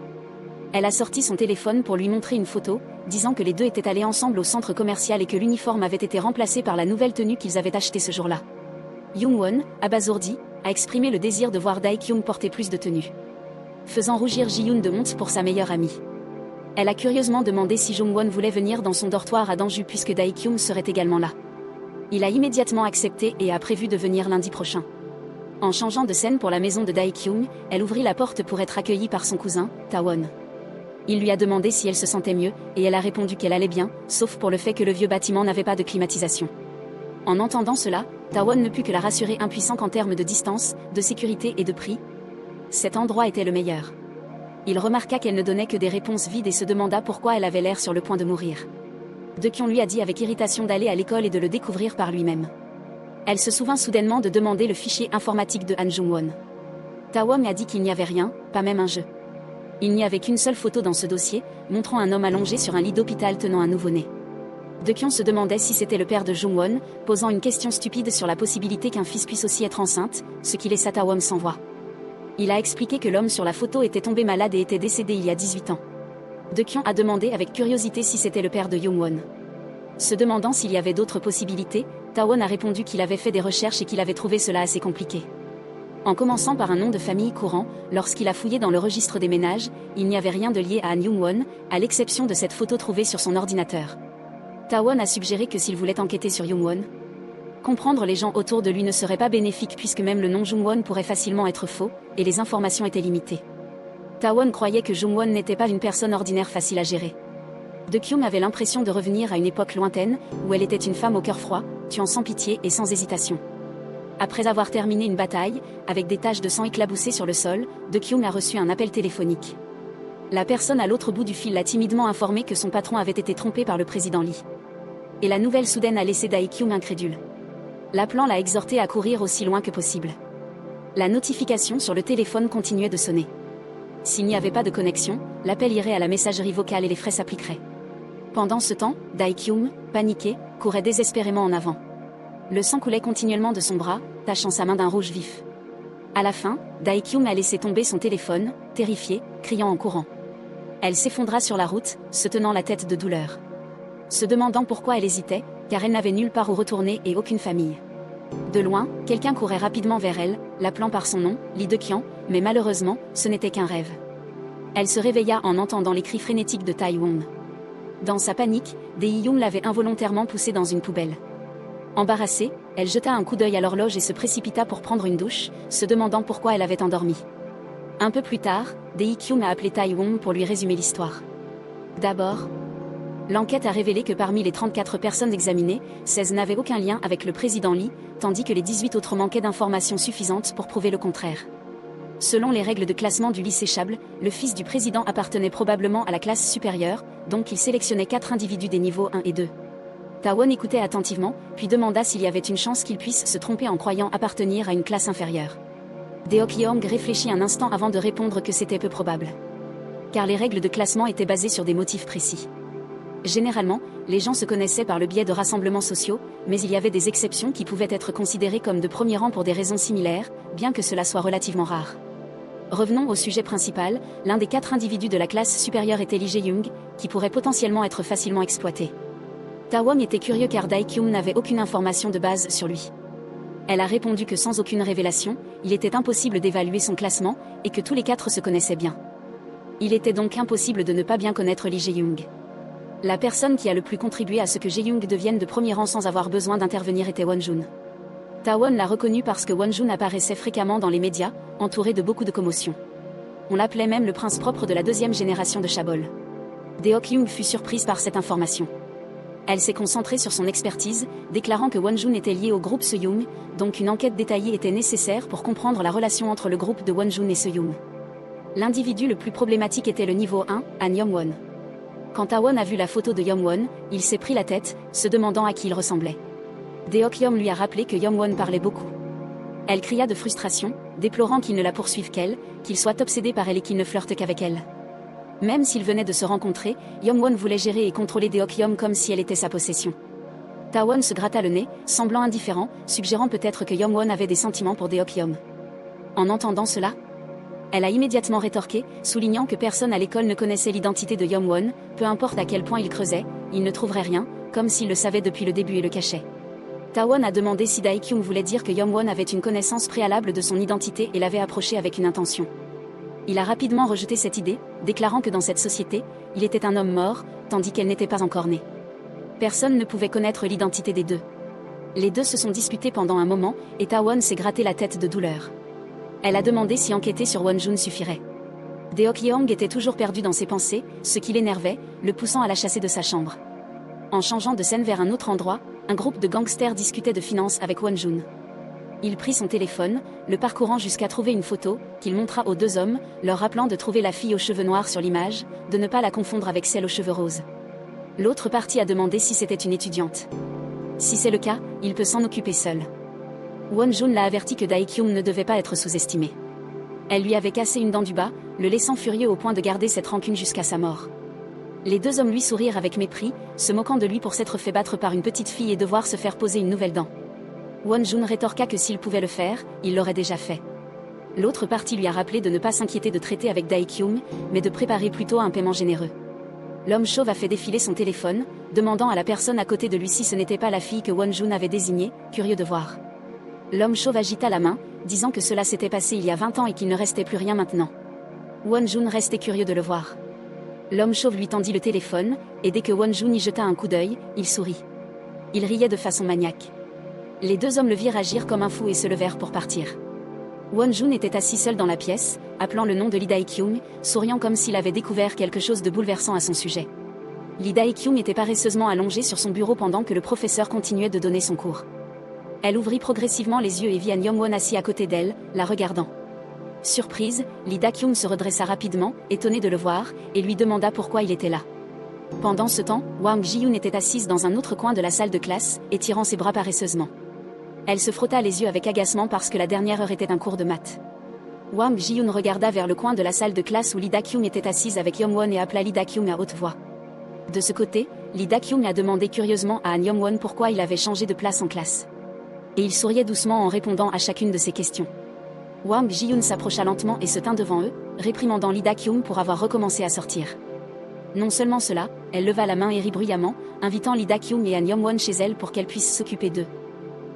Elle a sorti son téléphone pour lui montrer une photo, disant que les deux étaient allés ensemble au centre commercial et que l'uniforme avait été remplacé par la nouvelle tenue qu'ils avaient achetée ce jour-là. Young-won, abasourdi, a exprimé le désir de voir Dae-kyung porter plus de tenue, faisant rougir Ji-yoon de honte pour sa meilleure amie. Elle a curieusement demandé si Jung-won voulait venir dans son dortoir à Danju puisque Dae-kyung serait également là. Il a immédiatement accepté et a prévu de venir lundi prochain. En changeant de scène pour la maison de Dae-kyung, elle ouvrit la porte pour être accueillie par son cousin, Ta-won. Il lui a demandé si elle se sentait mieux, et elle a répondu qu'elle allait bien, sauf pour le fait que le vieux bâtiment n'avait pas de climatisation. En entendant cela, Ta-won ne put que la rassurer impuissant qu'en termes de distance, de sécurité et de prix, cet endroit était le meilleur. Il remarqua qu'elle ne donnait que des réponses vides et se demanda pourquoi elle avait l'air sur le point de mourir. Da-kyung lui a dit avec irritation d'aller à l'école et de le découvrir par lui-même. Elle se souvint soudainement de demander le fichier informatique de Han Jung-won. Ta-won a dit qu'il n'y avait rien, pas même un jeu. Il n'y avait qu'une seule photo dans ce dossier, montrant un homme allongé sur un lit d'hôpital tenant un nouveau-né. Da-kyung se demandait si c'était le père de Jung-won, posant une question stupide sur la possibilité qu'un fils puisse aussi être enceinte, ce qui laissa Ta-won sans voix. Il a expliqué que l'homme sur la photo était tombé malade et était décédé il y a 18 ans. Dekyong a demandé avec curiosité si c'était le père de Youngwon. Se demandant s'il y avait d'autres possibilités, Tawon a répondu qu'il avait fait des recherches et qu'il avait trouvé cela assez compliqué. En commençant par un nom de famille courant, lorsqu'il a fouillé dans le registre des ménages, il n'y avait rien de lié à Han Youngwon, à l'exception de cette photo trouvée sur son ordinateur. Tawon a suggéré que s'il voulait enquêter sur Youngwon, comprendre les gens autour de lui ne serait pas bénéfique puisque même le nom Jungwon pourrait facilement être faux, et les informations étaient limitées. Tawon croyait que Jungwon n'était pas une personne ordinaire facile à gérer. Dekyong avait l'impression de revenir à une époque lointaine, où elle était une femme au cœur froid, tuant sans pitié et sans hésitation. Après avoir terminé une bataille, avec des taches de sang éclaboussées sur le sol, Dekyong a reçu un appel téléphonique. La personne à l'autre bout du fil l'a timidement informé que son patron avait été trompé par le président Lee. Et la nouvelle soudaine a laissé Dae-kyung incrédule. L'appelant l'a exhorté à courir aussi loin que possible. La notification sur le téléphone continuait de sonner. S'il n'y avait pas de connexion, l'appel irait à la messagerie vocale et les frais s'appliqueraient. Pendant ce temps, Dae-kyung, paniqué, courait désespérément en avant. Le sang coulait continuellement de son bras, tachant sa main d'un rouge vif. À la fin, Dae-kyung a laissé tomber son téléphone, terrifié, criant en courant. Elle s'effondra sur la route, se tenant la tête de douleur. Se demandant pourquoi elle hésitait, car elle n'avait nulle part où retourner et aucune famille. De loin, quelqu'un courait rapidement vers elle, l'appelant par son nom, Lee Dekyong, mais malheureusement, ce n'était qu'un rêve. Elle se réveilla en entendant les cris frénétiques de Tae-won. Dans sa panique, Dae-young l'avait involontairement poussée dans une poubelle. Embarrassée, elle jeta un coup d'œil à l'horloge et se précipita pour prendre une douche, se demandant pourquoi elle avait endormi. Un peu plus tard, Dae-kyung a appelé Tae-won pour lui résumer l'histoire. D'abord, l'enquête a révélé que parmi les 34 personnes examinées, 16 n'avaient aucun lien avec le président Lee, tandis que les 18 autres manquaient d'informations suffisantes pour prouver le contraire. Selon les règles de classement du lycée Chable, le fils du président appartenait probablement à la classe supérieure, donc il sélectionnait 4 individus des niveaux 1 et 2. Tawon écoutait attentivement, puis demanda s'il y avait une chance qu'il puisse se tromper en croyant appartenir à une classe inférieure. Deok-yeong réfléchit un instant avant de répondre que c'était peu probable. Car les règles de classement étaient basées sur des motifs précis. Généralement, les gens se connaissaient par le biais de rassemblements sociaux, mais il y avait des exceptions qui pouvaient être considérées comme de premier rang pour des raisons similaires, bien que cela soit relativement rare. Revenons au sujet principal, l'un des 4 individus de la classe supérieure était Lee Jae-young, qui pourrait potentiellement être facilement exploité. Tawon était curieux car Dae-kyung n'avait aucune information de base sur lui. Elle a répondu que sans aucune révélation, il était impossible d'évaluer son classement, et que tous les 4 se connaissaient bien. Il était donc impossible de ne pas bien connaître Lee Jae-young. La personne qui a le plus contribué à ce que Jae-young devienne de premier rang sans avoir besoin d'intervenir était Won-jun. Tawon l'a reconnu parce que Won-jun apparaissait fréquemment dans les médias, entouré de beaucoup de commotion. On l'appelait même le prince propre de la 2e génération de Chabol. Deok-yeong fut surprise par cette information. Elle s'est concentrée sur son expertise, déclarant que Won-jun était lié au groupe Seyoung, donc une enquête détaillée était nécessaire pour comprendre la relation entre le groupe de Won-jun et Seyoung. L'individu le plus problématique était le niveau 1, Han Yong-won. Quand Tawon a vu la photo de Yong-won, il s'est pris la tête, se demandant à qui il ressemblait. Deok-yeong lui a rappelé que Yong-won parlait beaucoup. Elle cria de frustration, déplorant qu'il ne la poursuive qu'elle, qu'il soit obsédé par elle et qu'il ne flirte qu'avec elle. Même s'ils venaient de se rencontrer, Yong-won voulait gérer et contrôler Deok-yeong comme si elle était sa possession. Tawon se gratta le nez, semblant indifférent, suggérant peut-être que Yong-won avait des sentiments pour Deok-yeong. En entendant cela, elle a immédiatement rétorqué, soulignant que personne à l'école ne connaissait l'identité de Yong-won, peu importe à quel point il creusait, il ne trouverait rien, comme s'il le savait depuis le début et le cachait. Tawon a demandé si Dae-kyung voulait dire que Yong-won avait une connaissance préalable de son identité et l'avait approché avec une intention. Il a rapidement rejeté cette idée, déclarant que dans cette société, il était un homme mort, tandis qu'elle n'était pas encore née. Personne ne pouvait connaître l'identité des deux. Les deux se sont disputés pendant un moment, et Tawon s'est gratté la tête de douleur. Elle a demandé si enquêter sur Won-jun suffirait. Deok-yeong était toujours perdu dans ses pensées, ce qui l'énervait, le poussant à la chasser de sa chambre. En changeant de scène vers un autre endroit, un groupe de gangsters discutait de finances avec Won-jun. Il prit son téléphone, le parcourant jusqu'à trouver une photo, qu'il montra aux 2 hommes, leur rappelant de trouver la fille aux cheveux noirs sur l'image, de ne pas la confondre avec celle aux cheveux roses. L'autre partie a demandé si c'était une étudiante. Si c'est le cas, il peut s'en occuper seul. Won-jun l'a averti que Dae-kyung ne devait pas être sous-estimé. Elle lui avait cassé une dent du bas, le laissant furieux au point de garder cette rancune jusqu'à sa mort. Les 2 hommes lui sourirent avec mépris, se moquant de lui pour s'être fait battre par une petite fille et devoir se faire poser une nouvelle dent. Won-jun rétorqua que s'il pouvait le faire, il l'aurait déjà fait. L'autre partie lui a rappelé de ne pas s'inquiéter de traiter avec Dae-kyung, mais de préparer plutôt un paiement généreux. L'homme chauve a fait défiler son téléphone, demandant à la personne à côté de lui si ce n'était pas la fille que Won-jun avait désignée, curieux de voir. L'homme chauve agita la main, disant que cela s'était passé il y a 20 ans et qu'il ne restait plus rien maintenant. Won-jun restait curieux de le voir. L'homme chauve lui tendit le téléphone, et dès que Won-jun y jeta un coup d'œil, il sourit. Il riait de façon maniaque. Les deux hommes le virent agir comme un fou et se levèrent pour partir. Won-jun était assis seul dans la pièce, appelant le nom de Lee Dae-kyung, souriant comme s'il avait découvert quelque chose de bouleversant à son sujet. Lee Dae-kyung était paresseusement allongée sur son bureau pendant que le professeur continuait de donner son cours. Elle ouvrit progressivement les yeux et vit Han Yong-won assis à côté d'elle, la regardant. Surprise, Lee Dae-kyung se redressa rapidement, étonnée de le voir, et lui demanda pourquoi il était là. Pendant ce temps, Wang Ji-yoon était assise dans un autre coin de la salle de classe, étirant ses bras paresseusement. Elle se frotta les yeux avec agacement parce que la dernière heure était un cours de maths. Wang Ji-yoon regarda vers le coin de la salle de classe où Lee Dae-kyung était assise avec Yong-won et appela Lee Dae-kyung à haute voix. De ce côté, Lee Dae-kyung a demandé curieusement à Han Yong-won pourquoi il avait changé de place en classe. Et il souriait doucement en répondant à chacune de ses questions. Wang Ji-yoon s'approcha lentement et se tint devant eux, réprimandant Lee Dae-kyung pour avoir recommencé à sortir. Non seulement cela, elle leva la main et rit bruyamment, invitant Lee Dae-kyung et Han Yong-won chez elle pour qu'elle puisse s'occuper d'eux.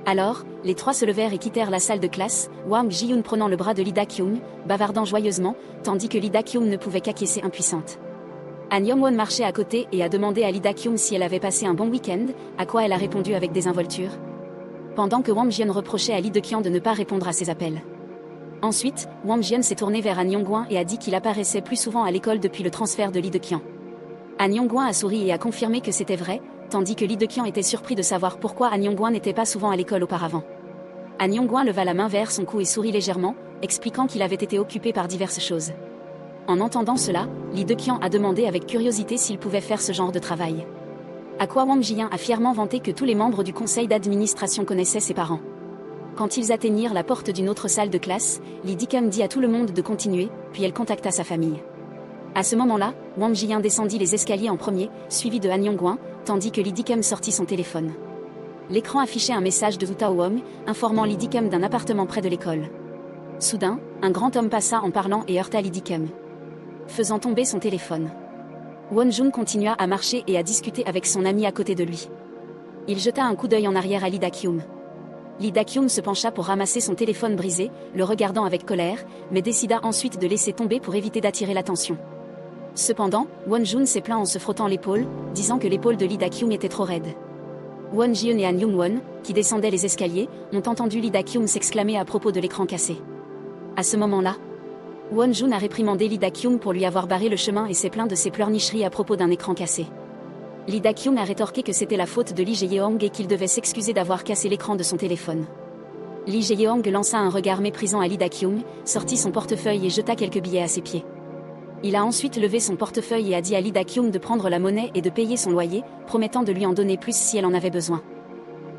Alors, les trois se levèrent et quittèrent la salle de classe, Wang Ji-yoon prenant le bras de Lee Dae-kyung, bavardant joyeusement, tandis que Lee Dae-kyung ne pouvait qu'acquiescer impuissante. Han Yong-won marchait à côté et a demandé à Lee Dae-kyung si elle avait passé un bon week-end, à quoi elle a répondu avec désinvolture. Pendant que Wang Jian reprochait à Lee Dae-kyung de ne pas répondre à ses appels. Ensuite, Wang Jian s'est tourné vers Han Yong-won et a dit qu'il apparaissait plus souvent à l'école depuis le transfert de Lee Dae-kyung. Han Yong-won a souri et a confirmé que c'était vrai, tandis que Lee Dae-kyung était surpris de savoir pourquoi Han Yong-won n'était pas souvent à l'école auparavant. Han Yong-won leva la main vers son cou et sourit légèrement, expliquant qu'il avait été occupé par diverses choses. En entendant cela, Lee Dae-kyung a demandé avec curiosité s'il pouvait faire ce genre de travail. À quoi Wang Jian a fièrement vanté que tous les membres du conseil d'administration connaissaient ses parents. Quand ils atteignirent la porte d'une autre salle de classe, Lee Dae-kyung dit à tout le monde de continuer, puis elle contacta sa famille. À ce moment-là, Wang Jian descendit les escaliers en premier, suivi de Han Yong-won, tandis que Lee Dae-kyung sortit son téléphone. L'écran affichait un message de Woo Tao-won, informant Lee Dae-kyung d'un appartement près de l'école. Soudain, un grand homme passa en parlant et heurta Lee Dae-kyung, faisant tomber son téléphone. Won-jun continua à marcher et à discuter avec son ami à côté de lui. Il jeta un coup d'œil en arrière à Lee Dae-kyung. Lee Dae-kyung se pencha pour ramasser son téléphone brisé, le regardant avec colère, mais décida ensuite de laisser tomber pour éviter d'attirer l'attention. Cependant, Won-jun s'est plaint en se frottant l'épaule, disant que l'épaule de Lee Dae-kyung était trop raide. Won Ji-eun et Han Yong-won, qui descendaient les escaliers, ont entendu Lee Dae-kyung s'exclamer à propos de l'écran cassé. À ce moment-là, Won-jun a réprimandé Lee Dae-kyung pour lui avoir barré le chemin et s'est plaint de ses pleurnicheries à propos d'un écran cassé. Lee Dae-kyung a rétorqué que c'était la faute de Lee Jae-young et qu'il devait s'excuser d'avoir cassé l'écran de son téléphone. Lee Jae-young lança un regard méprisant à Lee Dae-kyung, sortit son portefeuille et jeta quelques billets à ses pieds. Il a ensuite levé son portefeuille et a dit à Lee Dae-kyung de prendre la monnaie et de payer son loyer, promettant de lui en donner plus si elle en avait besoin.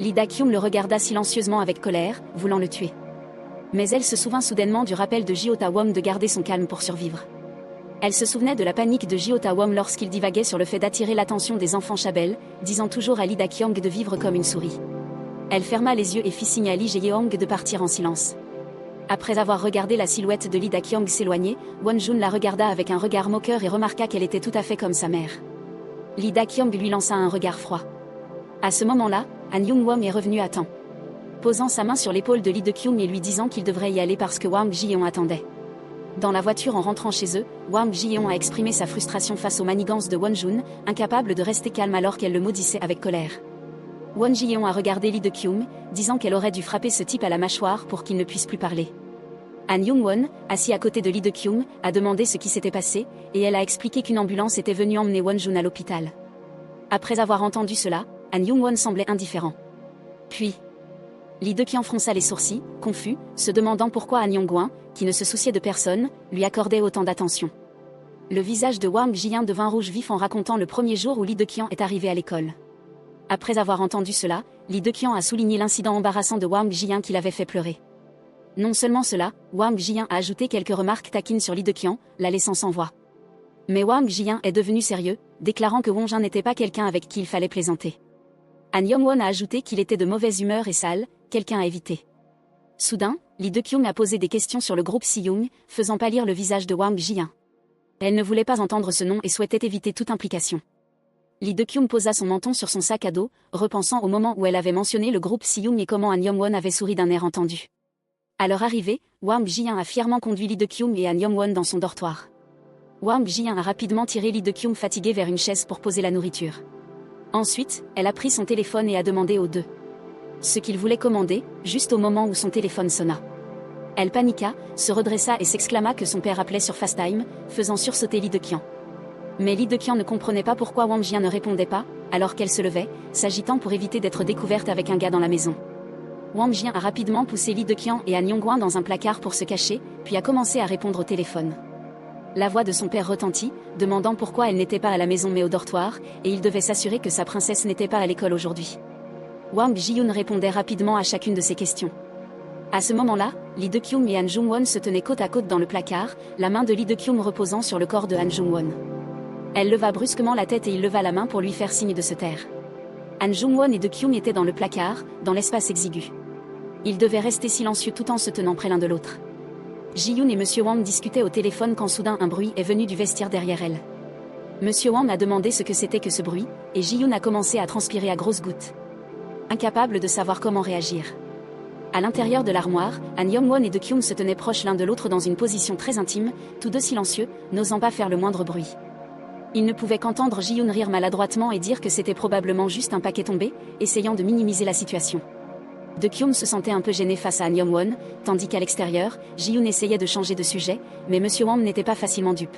Lee Dae-kyung le regarda silencieusement avec colère, voulant le tuer. Mais elle se souvint soudainement du rappel de Ji Tae-won de garder son calme pour survivre. Elle se souvenait de la panique de Ji Tae-won lorsqu'il divaguait sur le fait d'attirer l'attention des enfants Chabel, disant toujours à Lee Dae-kyung de vivre comme une souris. Elle ferma les yeux et fit signe à Lee Jae-young de partir en silence. Après avoir regardé la silhouette de Lee Dae-kyung s'éloigner, Won-jun la regarda avec un regard moqueur et remarqua qu'elle était tout à fait comme sa mère. Lee Dae-kyung lui lança un regard froid. À ce moment-là, Han Yong-won est revenu à temps. Posant sa main sur l'épaule de Lee Dae-kyung et lui disant qu'il devrait y aller parce que Wang Ji-yeon attendait. Dans la voiture en rentrant chez eux, Wang Ji-yeon a exprimé sa frustration face aux manigances de Won-jun, incapable de rester calme alors qu'elle le maudissait avec colère. Wang Ji-yeon a regardé Lee Dae-kyung, disant qu'elle aurait dû frapper ce type à la mâchoire pour qu'il ne puisse plus parler. Han Yong-won, assis à côté de Lee Dae-kyung, a demandé ce qui s'était passé, et elle a expliqué qu'une ambulance était venue emmener Won-jun à l'hôpital. Après avoir entendu cela, Han Yong-won semblait indifférent. Puis, Lee Dae-kyung fronça les sourcils, confus, se demandant pourquoi Han Yong-won, qui ne se souciait de personne, lui accordait autant d'attention. Le visage de Wang Ji-yeon devint rouge vif en racontant le premier jour où Lee Dae-kyung est arrivé à l'école. Après avoir entendu cela, Lee Dae-kyung a souligné l'incident embarrassant de Wang Ji-yeon qui l'avait fait pleurer. Non seulement cela, Wang Ji-yeon a ajouté quelques remarques taquines sur Lee Dae-kyung, la laissant sans voix. Mais Wang Ji-yeon est devenu sérieux, déclarant que Won-jun n'était pas quelqu'un avec qui il fallait plaisanter. Han Yong-won a ajouté qu'il était de mauvaise humeur et sale, quelqu'un à éviter. Soudain, Lee De-kyung a posé des questions sur le groupe Si-young, faisant pâlir le visage de Wang Ji-hyun. Elle ne voulait pas entendre ce nom et souhaitait éviter toute implication. Lee De-kyung posa son menton sur son sac à dos, repensant au moment où elle avait mentionné le groupe Si-young et comment Han Yong-won avait souri d'un air entendu. À leur arrivée, Wang Ji-hyun a fièrement conduit Lee De-kyung et Han Yong-won dans son dortoir. Wang Ji-hyun a rapidement tiré Lee De-kyung fatigué vers une chaise pour poser la nourriture. Ensuite, elle a pris son téléphone et a demandé aux deux ce qu'il voulait commander, juste au moment où son téléphone sonna. Elle paniqua, se redressa et s'exclama que son père appelait sur FaceTime, faisant sursauter Lee De-kyung. Mais Lee De-kyung ne comprenait pas pourquoi Wang Ji-hyun ne répondait pas, alors qu'elle se levait, s'agitant pour éviter d'être découverte avec un gars dans la maison. Wang Ji-hyun a rapidement poussé Lee De-kyung et Han Yong-won dans un placard pour se cacher, puis a commencé à répondre au téléphone. La voix de son père retentit, demandant pourquoi elle n'était pas à la maison mais au dortoir, et il devait s'assurer que sa princesse n'était pas à l'école aujourd'hui. Wang Ji-hyun répondait rapidement à chacune de ces questions. À ce moment-là, Lee De-kyung et Han Jung-won se tenaient côte à côte dans le placard, la main de Lee De-kyung reposant sur le corps de Han Jung-won. Elle leva brusquement la tête et il leva la main pour lui faire signe de se taire. Han Jung-won et De-kyung étaient dans le placard, dans l'espace exigu. Ils devaient rester silencieux tout en se tenant près l'un de l'autre. Ji-yoon et Monsieur Wang discutaient au téléphone quand soudain un bruit est venu du vestiaire derrière elle. Monsieur Wang a demandé ce que c'était que ce bruit, et Ji-yoon a commencé à transpirer à grosses gouttes. Incapable de savoir comment réagir. À l'intérieur de l'armoire, Han Yong-won et De-kyung se tenaient proches l'un de l'autre dans une position très intime, tous deux silencieux, n'osant pas faire le moindre bruit. Ils ne pouvaient qu'entendre Ji-yoon rire maladroitement et dire que c'était probablement juste un paquet tombé, essayant de minimiser la situation. De-kyung se sentait un peu gêné face à Han Yong-won, tandis qu'à l'extérieur, Ji-yoon essayait de changer de sujet, mais Monsieur Wang n'était pas facilement dupe.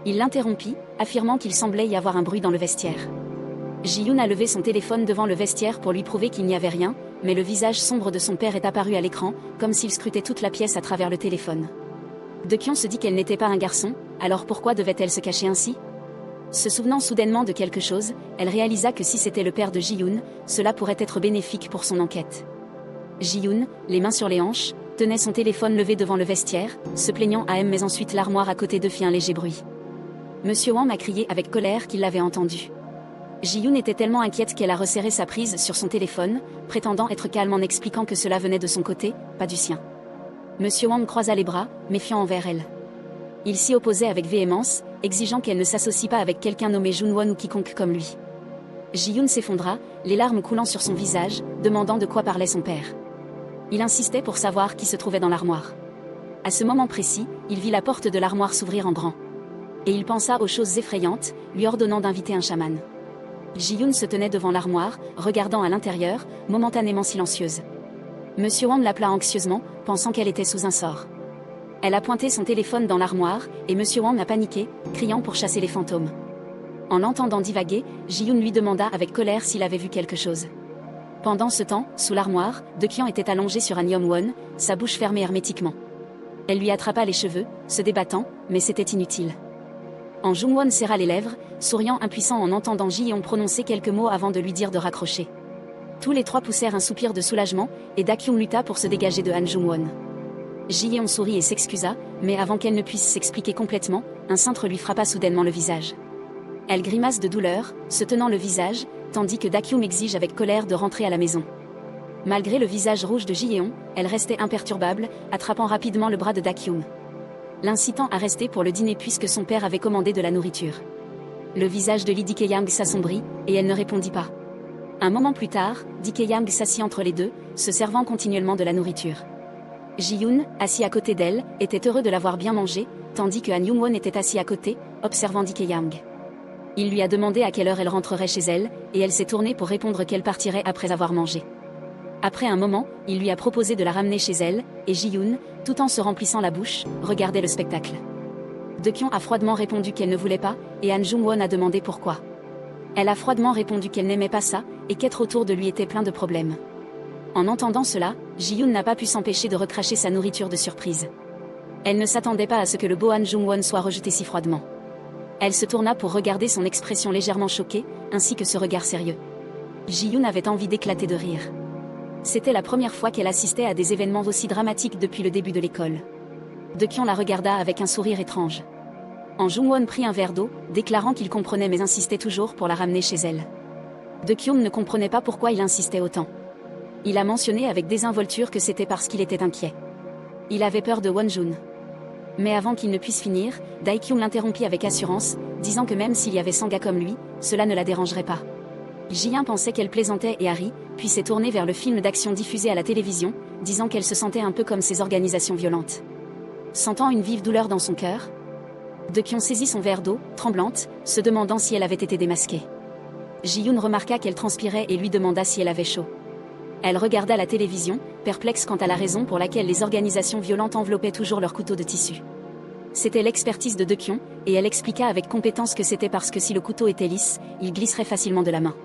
Il l'interrompit, affirmant qu'il semblait y avoir un bruit dans le vestiaire. Ji-yoon a levé son téléphone devant le vestiaire pour lui prouver qu'il n'y avait rien, mais le visage sombre de son père est apparu à l'écran, comme s'il scrutait toute la pièce à travers le téléphone. De-kyung se dit qu'elle n'était pas un garçon, alors pourquoi devait-elle se cacher ainsi ? Se souvenant soudainement de quelque chose, elle réalisa que si c'était le père de Ji-yoon, cela pourrait être bénéfique pour son enquête. Ji-yoon, les mains sur les hanches, tenait son téléphone levé devant le vestiaire, se plaignant à M mais ensuite l'armoire à côté d'eux fit un léger bruit. Monsieur Wang a crié avec colère qu'il l'avait entendu. Ji-yoon était tellement inquiète qu'elle a resserré sa prise sur son téléphone, prétendant être calme en expliquant que cela venait de son côté, pas du sien. Monsieur Wang croisa les bras, méfiant envers elle. Il s'y opposait avec véhémence, exigeant qu'elle ne s'associe pas avec quelqu'un nommé Jun-won ou quiconque comme lui. Ji-yoon s'effondra, les larmes coulant sur son visage, demandant de quoi parlait son père. Il insistait pour savoir qui se trouvait dans l'armoire. À ce moment précis, il vit la porte de l'armoire s'ouvrir en grand. Et il pensa aux choses effrayantes, lui ordonnant d'inviter un chaman. Ji-yoon se tenait devant l'armoire, regardant à l'intérieur, momentanément silencieuse. Monsieur Wang l'appela anxieusement, pensant qu'elle était sous un sort. Elle a pointé son téléphone dans l'armoire, et Monsieur Wang a paniqué, criant pour chasser les fantômes. En l'entendant divaguer, Ji-yoon lui demanda avec colère s'il avait vu quelque chose. Pendant ce temps, sous l'armoire, De-kyung était allongé sur Han Yong-won, sa bouche fermée hermétiquement. Elle lui attrapa les cheveux, se débattant, mais c'était inutile. Han Jung-won serra les lèvres, souriant impuissant en entendant Ji-yoon prononcer quelques mots avant de lui dire de raccrocher. Tous les trois poussèrent un soupir de soulagement, et Da-kyung lutta pour se dégager de Han Jung-won. Ji-yeon sourit et s'excusa, mais avant qu'elle ne puisse s'expliquer complètement, un cintre lui frappa soudainement le visage. Elle grimace de douleur, se tenant le visage, tandis que Da-kyung exige avec colère de rentrer à la maison. Malgré le visage rouge de Ji-yeon, elle restait imperturbable, attrapant rapidement le bras de Da-kyung, l'incitant à rester pour le dîner puisque son père avait commandé de la nourriture. Le visage de Lee Dike-yang s'assombrit, et elle ne répondit pas. Un moment plus tard, Dike-yang s'assit entre les deux, se servant continuellement de la nourriture. Ji-yoon, assis à côté d'elle, était heureux de l'avoir bien mangé, tandis que Han Yong-won était assis à côté, observant Dike-yang. Il lui a demandé à quelle heure elle rentrerait chez elle, et elle s'est tournée pour répondre qu'elle partirait après avoir mangé. Après un moment, il lui a proposé de la ramener chez elle, et Ji-yoon, tout en se remplissant la bouche, regardait le spectacle. De-kyung a froidement répondu qu'elle ne voulait pas, et Han Jung-won a demandé pourquoi. Elle a froidement répondu qu'elle n'aimait pas ça, et qu'être autour de lui était plein de problèmes. En entendant cela, Ji-yoon n'a pas pu s'empêcher de recracher sa nourriture de surprise. Elle ne s'attendait pas à ce que le beau Han Jung-won soit rejeté si froidement. Elle se tourna pour regarder son expression légèrement choquée, ainsi que ce regard sérieux. Ji-yoon avait envie d'éclater de rire. C'était la première fois qu'elle assistait à des événements aussi dramatiques depuis le début de l'école. De-kyung la regarda avec un sourire étrange. Han Jung-won prit un verre d'eau, déclarant qu'il comprenait mais insistait toujours pour la ramener chez elle. De-kyung ne comprenait pas pourquoi il insistait autant. Il a mentionné avec désinvolture que c'était parce qu'il était inquiet. Il avait peur de Wonjun. Mais avant qu'il ne puisse finir, Dae-kyung l'interrompit avec assurance, disant que même s'il y avait 100 gars comme lui, cela ne la dérangerait pas. Ji-in pensait qu'elle plaisantait et a ri, puis s'est tournée vers le film d'action diffusé à la télévision, disant qu'elle se sentait un peu comme ces organisations violentes. Sentant une vive douleur dans son cœur, De-kyung saisit son verre d'eau, tremblante, se demandant si elle avait été démasquée. Ji-yoon remarqua qu'elle transpirait et lui demanda si elle avait chaud. Elle regarda la télévision, perplexe quant à la raison pour laquelle les organisations violentes enveloppaient toujours leurs couteaux de tissu. C'était l'expertise de De-kyung, et elle expliqua avec compétence que c'était parce que si le couteau était lisse, il glisserait facilement de la main.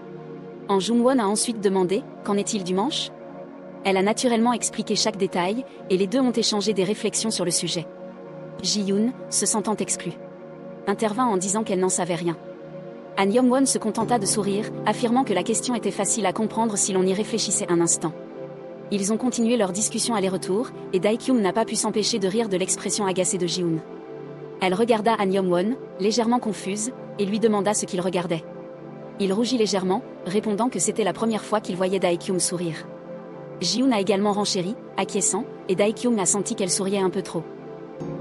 En Jung-won a ensuite demandé « Qu'en est-il du manche ?» Elle a naturellement expliqué chaque détail, et les deux ont échangé des réflexions sur le sujet. Ji-yoon, se sentant exclue, intervint en disant qu'elle n'en savait rien. Han Yong-won se contenta de sourire, affirmant que la question était facile à comprendre si l'on y réfléchissait un instant. Ils ont continué leur discussion aller-retour, et Dae-kyung n'a pas pu s'empêcher de rire de l'expression agacée de Ji-yoon. Elle regarda Han Yong-won, légèrement confuse, et lui demanda ce qu'il regardait. Il rougit légèrement, répondant que c'était la première fois qu'il voyait Dae-kyung sourire. Ji-yoon a également renchéri, acquiesçant, et Dae-kyung a senti qu'elle souriait un peu trop.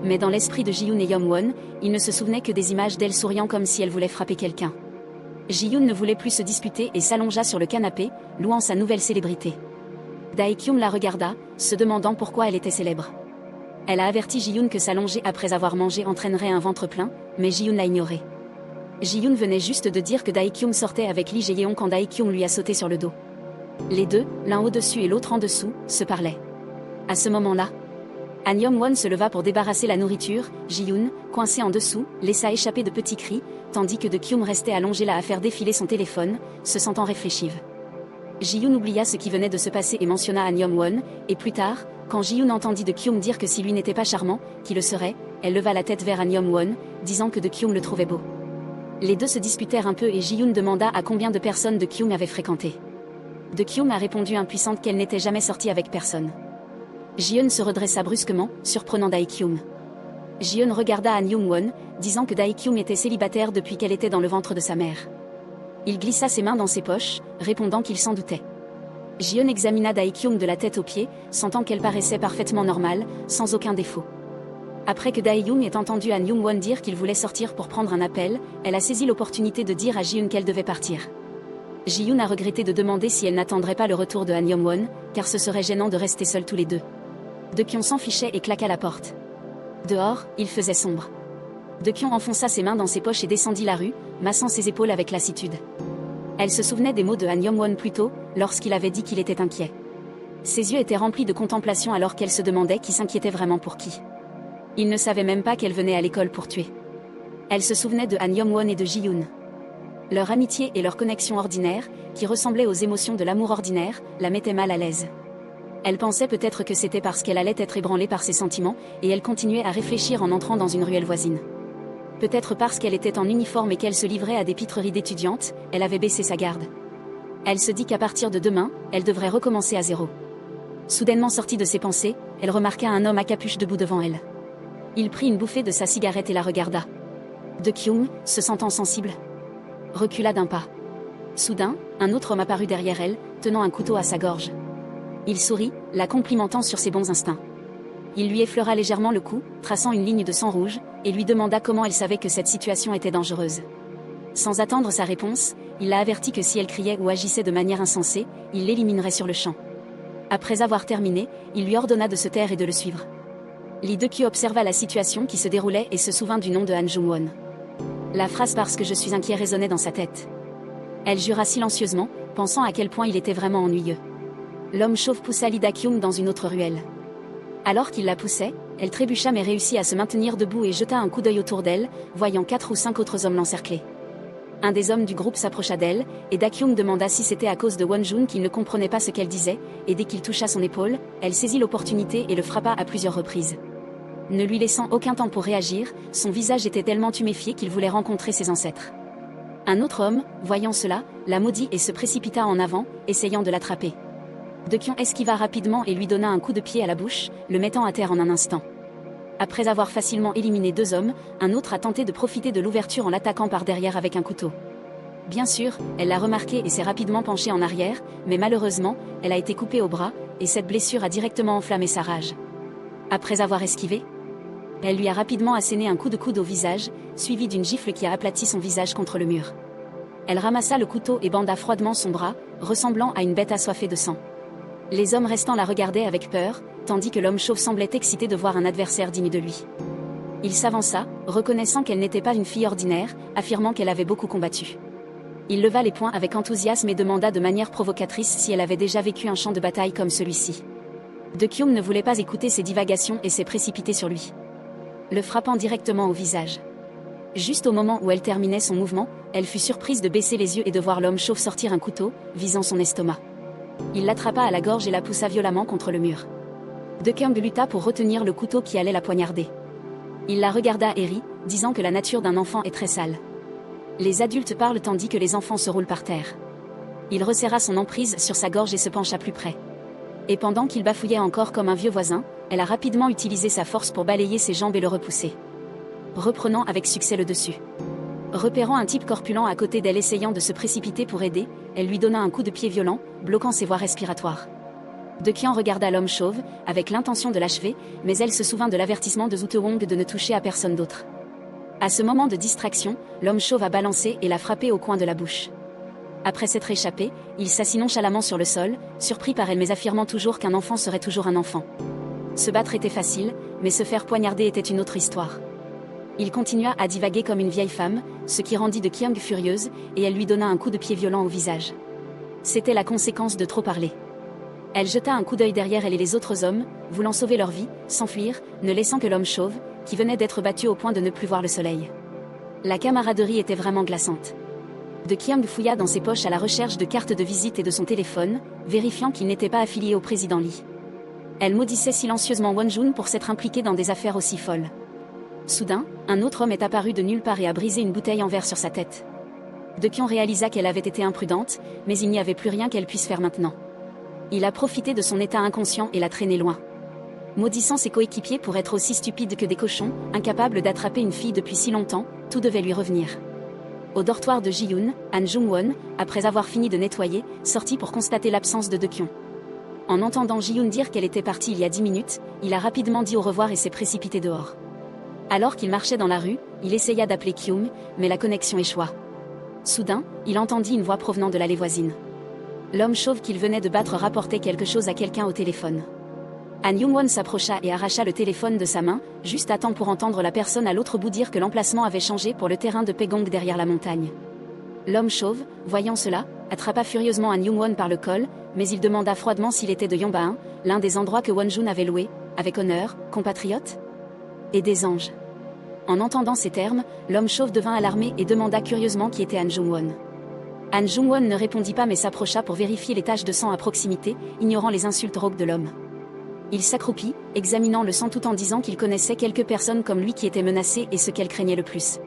Mais dans l'esprit de Ji-yoon et Yong-won, il ne se souvenait que des images d'elle souriant comme si elle voulait frapper quelqu'un. Ji-yoon ne voulait plus se disputer et s'allongea sur le canapé, louant sa nouvelle célébrité. Dae-kyung la regarda, se demandant pourquoi elle était célèbre. Elle a averti Ji-yoon que s'allonger après avoir mangé entraînerait un ventre plein, mais Ji-yoon l'a ignoré. Ji-yoon venait juste de dire que Dae-kyung sortait avec Lee Jae-young quand Dae-kyung lui a sauté sur le dos. Les deux, l'un au-dessus et l'autre en dessous, se parlaient. À ce moment-là, Han Yong-won se leva pour débarrasser la nourriture, Ji-yoon, coincé en dessous, laissa échapper de petits cris, tandis que De-kyung restait allongé là à faire défiler son téléphone, se sentant réfléchive. Ji-yoon oublia ce qui venait de se passer et mentionna Han Yong-won, et plus tard, quand Ji-yoon entendit De-kyung dire que si lui n'était pas charmant, qui le serait, elle leva la tête vers Han Yong-won, disant que De-kyung le trouvait beau. Les deux se disputèrent un peu et Ji-yoon demanda à combien de personnes De-kyung avait fréquenté. De-kyung a répondu impuissante qu'elle n'était jamais sortie avec personne. Ji-eun se redressa brusquement, surprenant Dae-kyung. Ji-eun regarda Han Yong-won, disant que Dae-kyung était célibataire depuis qu'elle était dans le ventre de sa mère. Il glissa ses mains dans ses poches, répondant qu'il s'en doutait. Ji-eun examina Dae-kyung de la tête aux pieds, sentant qu'elle paraissait parfaitement normale, sans aucun défaut. Après que Dae-young ait entendu Han Yong-won dire qu'il voulait sortir pour prendre un appel, elle a saisi l'opportunité de dire à Ji-eun qu'elle devait partir. Ji-yoon a regretté de demander si elle n'attendrait pas le retour de Han Yong-won, car ce serait gênant de rester seuls tous les deux. De-kyung s'en fichait et claqua la porte. Dehors, il faisait sombre. De-kyung enfonça ses mains dans ses poches et descendit la rue, massant ses épaules avec lassitude. Elle se souvenait des mots de Han Yong-won plus tôt, lorsqu'il avait dit qu'il était inquiet. Ses yeux étaient remplis de contemplation alors qu'elle se demandait qui s'inquiétait vraiment pour qui. Il ne savait même pas qu'elle venait à l'école pour tuer. Elle se souvenait de Han Yong-won et de Ji-yoon. Leur amitié et leur connexion ordinaire, qui ressemblait aux émotions de l'amour ordinaire, la mettaient mal à l'aise. Elle pensait peut-être que c'était parce qu'elle allait être ébranlée par ses sentiments, et elle continuait à réfléchir en entrant dans une ruelle voisine. Peut-être parce qu'elle était en uniforme et qu'elle se livrait à des pitreries d'étudiante, elle avait baissé sa garde. Elle se dit qu'à partir de demain, elle devrait recommencer à zéro. Soudainement sortie de ses pensées, elle remarqua un homme à capuche debout devant elle. Il prit une bouffée de sa cigarette et la regarda. De-kyung, se sentant sensible, recula d'un pas. Soudain, un autre homme apparut derrière elle, tenant un couteau à sa gorge. Il sourit, la complimentant sur ses bons instincts. Il lui effleura légèrement le cou, traçant une ligne de sang rouge, et lui demanda comment elle savait que cette situation était dangereuse. Sans attendre sa réponse, il l'a averti que si elle criait ou agissait de manière insensée, il l'éliminerait sur le champ. Après avoir terminé, il lui ordonna de se taire et de le suivre. Lee De-kyu observa la situation qui se déroulait et se souvint du nom de Han Jung-won. La phrase « parce que je suis inquiet » résonnait dans sa tête. Elle jura silencieusement, pensant à quel point il était vraiment ennuyeux. L'homme chauve poussa Lee Da-kyung dans une autre ruelle. Alors qu'il la poussait, elle trébucha mais réussit à se maintenir debout et jeta un coup d'œil autour d'elle, voyant 4 ou 5 autres hommes l'encercler. Un des hommes du groupe s'approcha d'elle, et Da-kyung demanda si c'était à cause de Wonjun qu'il ne comprenait pas ce qu'elle disait, et dès qu'il toucha son épaule, elle saisit l'opportunité et le frappa à plusieurs reprises. Ne lui laissant aucun temps pour réagir, son visage était tellement tuméfié qu'il voulait rencontrer ses ancêtres. Un autre homme, voyant cela, la maudit et se précipita en avant, essayant de l'attraper. De-kyung esquiva rapidement et lui donna un coup de pied à la bouche, le mettant à terre en un instant. Après avoir facilement éliminé 2 hommes, un autre a tenté de profiter de l'ouverture en l'attaquant par derrière avec un couteau. Bien sûr, elle l'a remarqué et s'est rapidement penchée en arrière, mais malheureusement, elle a été coupée au bras, et cette blessure a directement enflammé sa rage. Après avoir esquivé, elle lui a rapidement asséné un coup de coude au visage, suivi d'une gifle qui a aplati son visage contre le mur. Elle ramassa le couteau et banda froidement son bras, ressemblant à une bête assoiffée de sang. Les hommes restants la regardaient avec peur, tandis que l'homme chauve semblait excité de voir un adversaire digne de lui. Il s'avança, reconnaissant qu'elle n'était pas une fille ordinaire, affirmant qu'elle avait beaucoup combattu. Il leva les poings avec enthousiasme et demanda de manière provocatrice si elle avait déjà vécu un champ de bataille comme celui-ci. De Kyum ne voulait pas écouter ses divagations et s'est précipité sur lui, le frappant directement au visage. Juste au moment où elle terminait son mouvement, elle fut surprise de baisser les yeux et de voir l'homme chauve sortir un couteau, visant son estomac. Il l'attrapa à la gorge et la poussa violemment contre le mur. De Kyum lutta pour retenir le couteau qui allait la poignarder. Il la regarda et rit, disant que la nature d'un enfant est très sale. Les adultes parlent tandis que les enfants se roulent par terre. Il resserra son emprise sur sa gorge et se pencha plus près. Et pendant qu'il bafouillait encore comme un vieux voisin, elle a rapidement utilisé sa force pour balayer ses jambes et le repousser, reprenant avec succès le dessus. Repérant un type corpulent à côté d'elle essayant de se précipiter pour aider, elle lui donna un coup de pied violent, bloquant ses voies respiratoires. De Kyun regarda l'homme chauve, avec l'intention de l'achever, mais elle se souvint de l'avertissement de Zutewong de ne toucher à personne d'autre. À ce moment de distraction, l'homme chauve a balancé et l'a frappé au coin de la bouche. Après s'être échappé, il s'assit nonchalamment sur le sol, surpris par elle mais affirmant toujours qu'un enfant serait toujours un enfant. Se battre était facile, mais se faire poignarder était une autre histoire. Il continua à divaguer comme une vieille femme, ce qui rendit de Kyung furieuse, et elle lui donna un coup de pied violent au visage. C'était la conséquence de trop parler. Elle jeta un coup d'œil derrière elle et les autres hommes, voulant sauver leur vie, s'enfuir, ne laissant que l'homme chauve, qui venait d'être battu au point de ne plus voir le soleil. La camaraderie était vraiment glaçante. De Kyung fouilla dans ses poches à la recherche de cartes de visite et de son téléphone, vérifiant qu'il n'était pas affilié au président Lee. Elle maudissait silencieusement Wonjun pour s'être impliqué dans des affaires aussi folles. Soudain, un autre homme est apparu de nulle part et a brisé une bouteille en verre sur sa tête. De Kyung réalisa qu'elle avait été imprudente, mais il n'y avait plus rien qu'elle puisse faire maintenant. Il a profité de son état inconscient et l'a traîné loin. Maudissant ses coéquipiers pour être aussi stupides que des cochons, incapables d'attraper une fille depuis si longtemps, tout devait lui revenir. Au dortoir de Ji-yoon, Han Jung-won, après avoir fini de nettoyer, sortit pour constater l'absence de Kyung. En entendant Ji-yoon dire qu'elle était partie il y a 10 minutes, il a rapidement dit au revoir et s'est précipité dehors. Alors qu'il marchait dans la rue, il essaya d'appeler Kyung, mais la connexion échoua. Soudain, il entendit une voix provenant de l'allée voisine. L'homme chauve qu'il venait de battre rapportait quelque chose à quelqu'un au téléphone. Han Jung-won s'approcha et arracha le téléphone de sa main, juste à temps pour entendre la personne à l'autre bout dire que l'emplacement avait changé pour le terrain de Pegong derrière la montagne. L'homme chauve, voyant cela, attrapa furieusement Han Jung-won par le col, mais il demanda froidement s'il était de Yongbaan, l'un des endroits que Wonjun avait loué, avec honneur, compatriote et des anges. En entendant ces termes, l'homme chauve devint alarmé et demanda curieusement qui était Han Jung-won. Han Jung-won ne répondit pas mais s'approcha pour vérifier les taches de sang à proximité, ignorant les insultes rauques de l'homme. Il s'accroupit, examinant le sang tout en disant qu'il connaissait quelques personnes comme lui qui étaient menacées et ce qu'elle craignait le plus.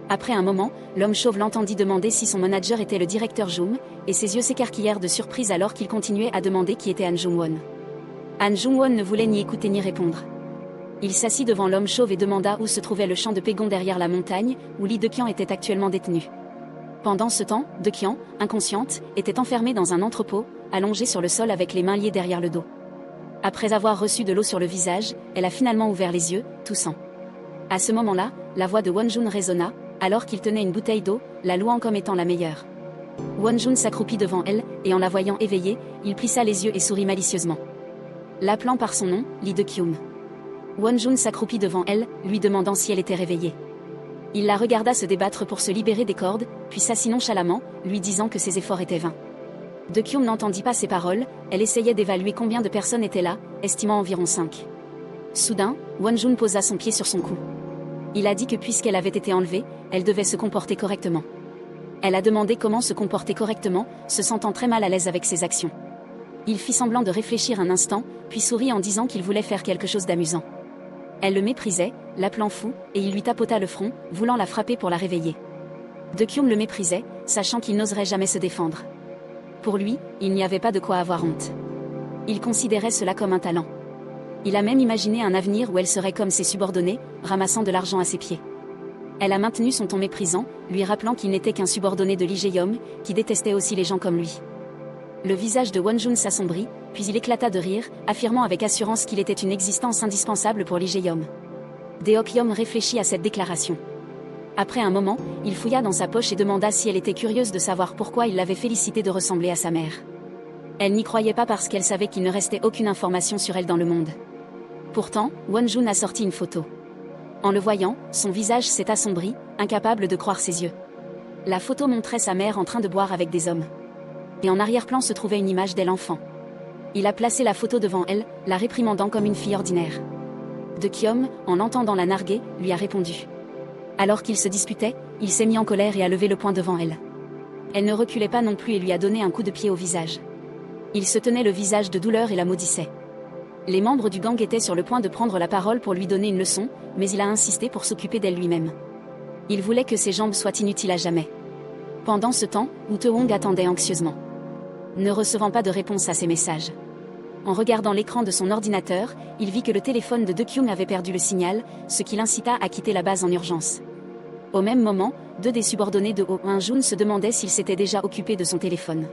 Après un moment, l'homme chauve l'entendit demander si son manager était le directeur Jung, et ses yeux s'écarquillèrent de surprise alors qu'il continuait à demander qui était Han Jung-won. Han Jung-won ne voulait ni écouter ni répondre. Il s'assit devant l'homme chauve et demanda où se trouvait le champ de Pegong derrière la montagne, où Lee De-kyung était actuellement détenu. Pendant ce temps, De-kyung, inconsciente, était enfermée dans un entrepôt, allongée sur le sol avec les mains liées derrière le dos. Après avoir reçu de l'eau sur le visage, elle a finalement ouvert les yeux, toussant. À ce moment-là, la voix de Wonjun résonna, alors qu'il tenait une bouteille d'eau, la louant comme étant la meilleure. Wonjun s'accroupit devant elle, et en la voyant éveillée, il plissa les yeux et sourit malicieusement. L'appelant par son nom, Lee De-kyung. Wonjun s'accroupit devant elle, lui demandant si elle était réveillée. Il la regarda se débattre pour se libérer des cordes, puis s'assit nonchalamment, lui disant que ses efforts étaient vains. De-kyung n'entendit pas ces paroles, elle essayait d'évaluer combien de personnes étaient là, estimant environ 5. Soudain, Wonjun posa son pied sur son cou. Il a dit que puisqu'elle avait été enlevée, elle devait se comporter correctement. Elle a demandé comment se comporter correctement, se sentant très mal à l'aise avec ses actions. Il fit semblant de réfléchir un instant, puis sourit en disant qu'il voulait faire quelque chose d'amusant. Elle le méprisait, l'appelant fou, et il lui tapota le front, voulant la frapper pour la réveiller. De-kyung le méprisait, sachant qu'il n'oserait jamais se défendre. Pour lui, il n'y avait pas de quoi avoir honte. Il considérait cela comme un talent. Il a même imaginé un avenir où elle serait comme ses subordonnés, ramassant de l'argent à ses pieds. Elle a maintenu son ton méprisant, lui rappelant qu'il n'était qu'un subordonné de Lee Jae-yong, qui détestait aussi les gens comme lui. Le visage de Wonjun s'assombrit, puis il éclata de rire, affirmant avec assurance qu'il était une existence indispensable pour Lee Jae-yom. Deok-yom réfléchit à cette déclaration. Après un moment, il fouilla dans sa poche et demanda si elle était curieuse de savoir pourquoi il l'avait félicitée de ressembler à sa mère. Elle n'y croyait pas parce qu'elle savait qu'il ne restait aucune information sur elle dans le monde. Pourtant, Won-jun a sorti une photo. En le voyant, son visage s'est assombri, incapable de croire ses yeux. La photo montrait sa mère en train de boire avec des hommes. Et en arrière-plan se trouvait une image d'elle enfant. Il a placé la photo devant elle, la réprimandant comme une fille ordinaire. Deok-yom, en l'entendant la narguer, lui a répondu. Alors qu'ils se disputaient, il s'est mis en colère et a levé le poing devant elle. Elle ne reculait pas non plus et lui a donné un coup de pied au visage. Il se tenait le visage de douleur et la maudissait. Les membres du gang étaient sur le point de prendre la parole pour lui donner une leçon, mais il a insisté pour s'occuper d'elle lui-même. Il voulait que ses jambes soient inutiles à jamais. Pendant ce temps, Woo Tae-wong attendait anxieusement, ne recevant pas de réponse à ses messages. En regardant l'écran de son ordinateur, il vit que le téléphone de Deok-young avait perdu le signal, ce qui l'incita à quitter la base en urgence. Au même moment, deux des subordonnés de Oh Un-jun se demandaient s'il s'était déjà occupé de son téléphone.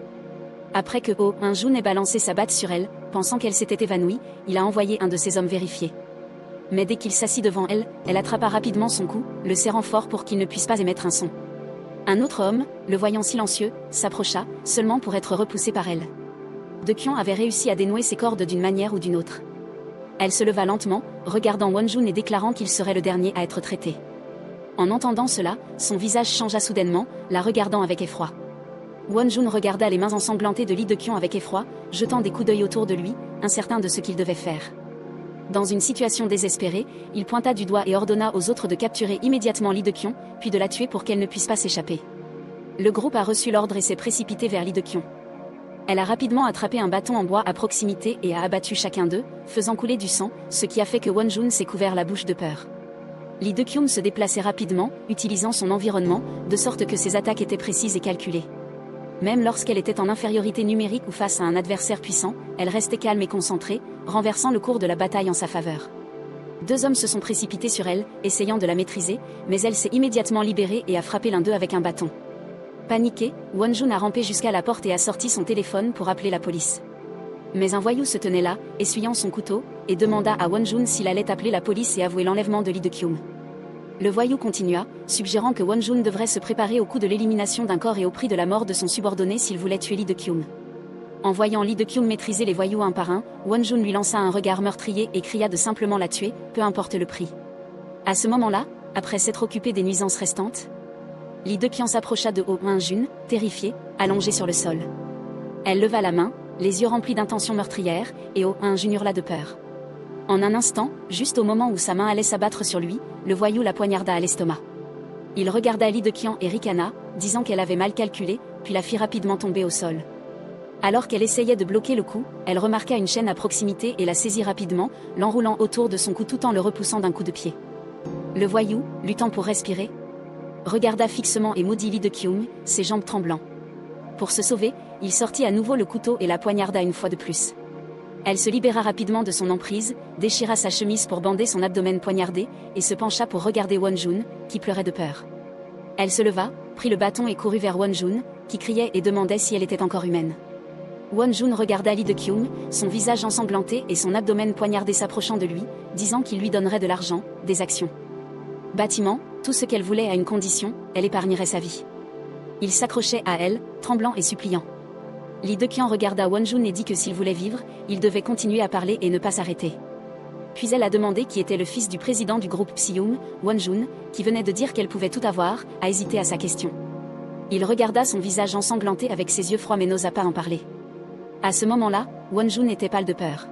Après que Oh Un-jun ait balancé sa batte sur elle, pensant qu'elle s'était évanouie, il a envoyé un de ses hommes vérifier. Mais dès qu'il s'assit devant elle, elle attrapa rapidement son cou, le serrant fort pour qu'il ne puisse pas émettre un son. Un autre homme, le voyant silencieux, s'approcha, seulement pour être repoussé par elle. Deok-yeon avait réussi à dénouer ses cordes d'une manière ou d'une autre. Elle se leva lentement, regardant Won-jun et déclarant qu'il serait le dernier à être traité. En entendant cela, son visage changea soudainement, la regardant avec effroi. Won-jun regarda les mains ensanglantées de Lee Deok-yeon avec effroi, jetant des coups d'œil autour de lui, incertain de ce qu'il devait faire. Dans une situation désespérée, il pointa du doigt et ordonna aux autres de capturer immédiatement Lee Deok-yeon, puis de la tuer pour qu'elle ne puisse pas s'échapper. Le groupe a reçu l'ordre et s'est précipité vers Lee Deok-yeon. Elle a rapidement attrapé un bâton en bois à proximité et a abattu chacun d'eux, faisant couler du sang, ce qui a fait que Won-jun s'est couvert la bouche de peur. Lee Deok-yeon se déplaçait rapidement, utilisant son environnement, de sorte que ses attaques étaient précises et calculées. Même lorsqu'elle était en infériorité numérique ou face à un adversaire puissant, elle restait calme et concentrée, renversant le cours de la bataille en sa faveur. Deux hommes se sont précipités sur elle, essayant de la maîtriser, mais elle s'est immédiatement libérée et a frappé l'un d'eux avec un bâton. Paniqué, Won-jun a rampé jusqu'à la porte et a sorti son téléphone pour appeler la police. Mais un voyou se tenait là, essuyant son couteau, et demanda à Won-jun s'il allait appeler la police et avouer l'enlèvement de Lee Deok-yeon. Le voyou continua, suggérant que Won-jun devrait se préparer au coup de l'élimination d'un corps et au prix de la mort de son subordonné s'il voulait tuer Lee Deok-yeon. En voyant Lee Deok-yeon maîtriser les voyous un par un, Won-jun lui lança un regard meurtrier et cria de simplement la tuer, peu importe le prix. À ce moment-là, après s'être occupé des nuisances restantes, Lee Deok-yeon s'approcha de Oh Un-jun, terrifiée, allongée sur le sol. Elle leva la main, les yeux remplis d'intentions meurtrières, et Oh Un-jun hurla de peur. En un instant, juste au moment où sa main allait s'abattre sur lui, le voyou la poignarda à l'estomac. Il regarda Lee Deok-yeon et ricana, disant qu'elle avait mal calculé, puis la fit rapidement tomber au sol. Alors qu'elle essayait de bloquer le coup, elle remarqua une chaîne à proximité et la saisit rapidement, l'enroulant autour de son cou tout en le repoussant d'un coup de pied. Le voyou, luttant pour respirer, regarda fixement et maudit Lee Deok-yeon, ses jambes tremblant. Pour se sauver, il sortit à nouveau le couteau et la poignarda une fois de plus. Elle se libéra rapidement de son emprise, déchira sa chemise pour bander son abdomen poignardé, et se pencha pour regarder Won-jun, qui pleurait de peur. Elle se leva, prit le bâton et courut vers Won-jun, qui criait et demandait si elle était encore humaine. Won-jun regarda Lee Deok-yeon, son visage ensanglanté et son abdomen poignardé s'approchant de lui, disant qu'il lui donnerait de l'argent, des actions. Bâtiment, tout ce qu'elle voulait à une condition, elle épargnerait sa vie. Il s'accrochait à elle, tremblant et suppliant. Lee Deok-yeon regarda Won-jun et dit que s'il voulait vivre, il devait continuer à parler et ne pas s'arrêter. Puis elle a demandé qui était le fils du président du groupe Psy-young, Won-jun, qui venait de dire qu'elle pouvait tout avoir, a hésité à sa question. Il regarda son visage ensanglanté avec ses yeux froids mais n'osa pas en parler. À ce moment-là, Won-jun était pâle de peur.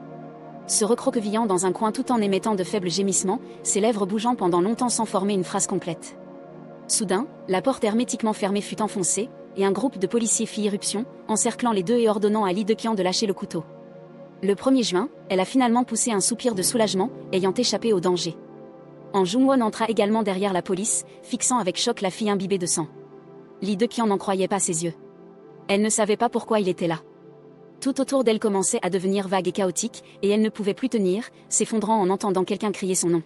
Se recroquevillant dans un coin tout en émettant de faibles gémissements, ses lèvres bougeant pendant longtemps sans former une phrase complète. Soudain, la porte hermétiquement fermée fut enfoncée, et un groupe de policiers fit irruption, encerclant les deux et ordonnant à Lee Deok-yeon de lâcher le couteau. Le 1er juin, elle a finalement poussé un soupir de soulagement, ayant échappé au danger. En Jung-won entra également derrière la police, fixant avec choc la fille imbibée de sang. Lee Deok-yeon n'en croyait pas ses yeux. Elle ne savait pas pourquoi il était là. Tout autour d'elle commençait à devenir vague et chaotique, et elle ne pouvait plus tenir, s'effondrant en entendant quelqu'un crier son nom.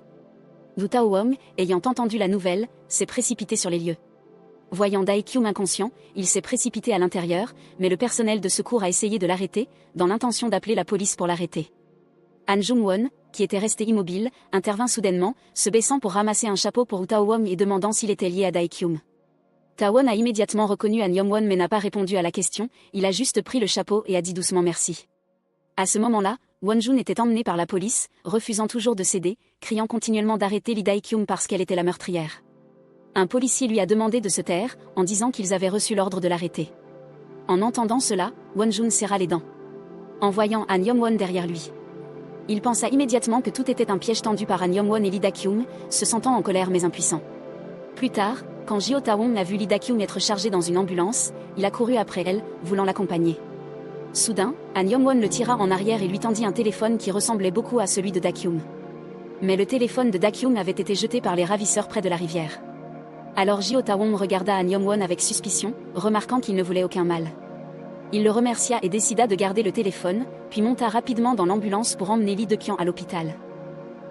Woo Tae-wong, ayant entendu la nouvelle, s'est précipité sur les lieux. Voyant Dae-kyum inconscient, il s'est précipité à l'intérieur, mais le personnel de secours a essayé de l'arrêter, dans l'intention d'appeler la police pour l'arrêter. Han Jung-won, qui était resté immobile, intervint soudainement, se baissant pour ramasser un chapeau pour Taewon et demandant s'il était lié à Dae-kyum. Taewon a immédiatement reconnu Han Yong-won mais n'a pas répondu à la question, il a juste pris le chapeau et a dit doucement merci. À ce moment-là, Won-jun était emmené par la police, refusant toujours de céder, criant continuellement d'arrêter Lee Dae-kyum parce qu'elle était la meurtrière. Un policier lui a demandé de se taire, en disant qu'ils avaient reçu l'ordre de l'arrêter. En entendant cela, Won-jun serra les dents. En voyant Han Yong-won derrière lui, il pensa immédiatement que tout était un piège tendu par Han Yong-won et Lee Dae-kyum, se sentant en colère mais impuissant. Plus tard, quand Jeo Taewon a vu Lee Dae-kyum être chargée dans une ambulance, il a couru après elle, voulant l'accompagner. Soudain, Han Yong-won le tira en arrière et lui tendit un téléphone qui ressemblait beaucoup à celui de Dae-kyum. Mais le téléphone de Dae-kyum avait été jeté par les ravisseurs près de la rivière. Alors Jeo Taewon regarda Han Yong-won avec suspicion, remarquant qu'il ne voulait aucun mal. Il le remercia et décida de garder le téléphone, puis monta rapidement dans l'ambulance pour emmener Lee De-kyang à l'hôpital.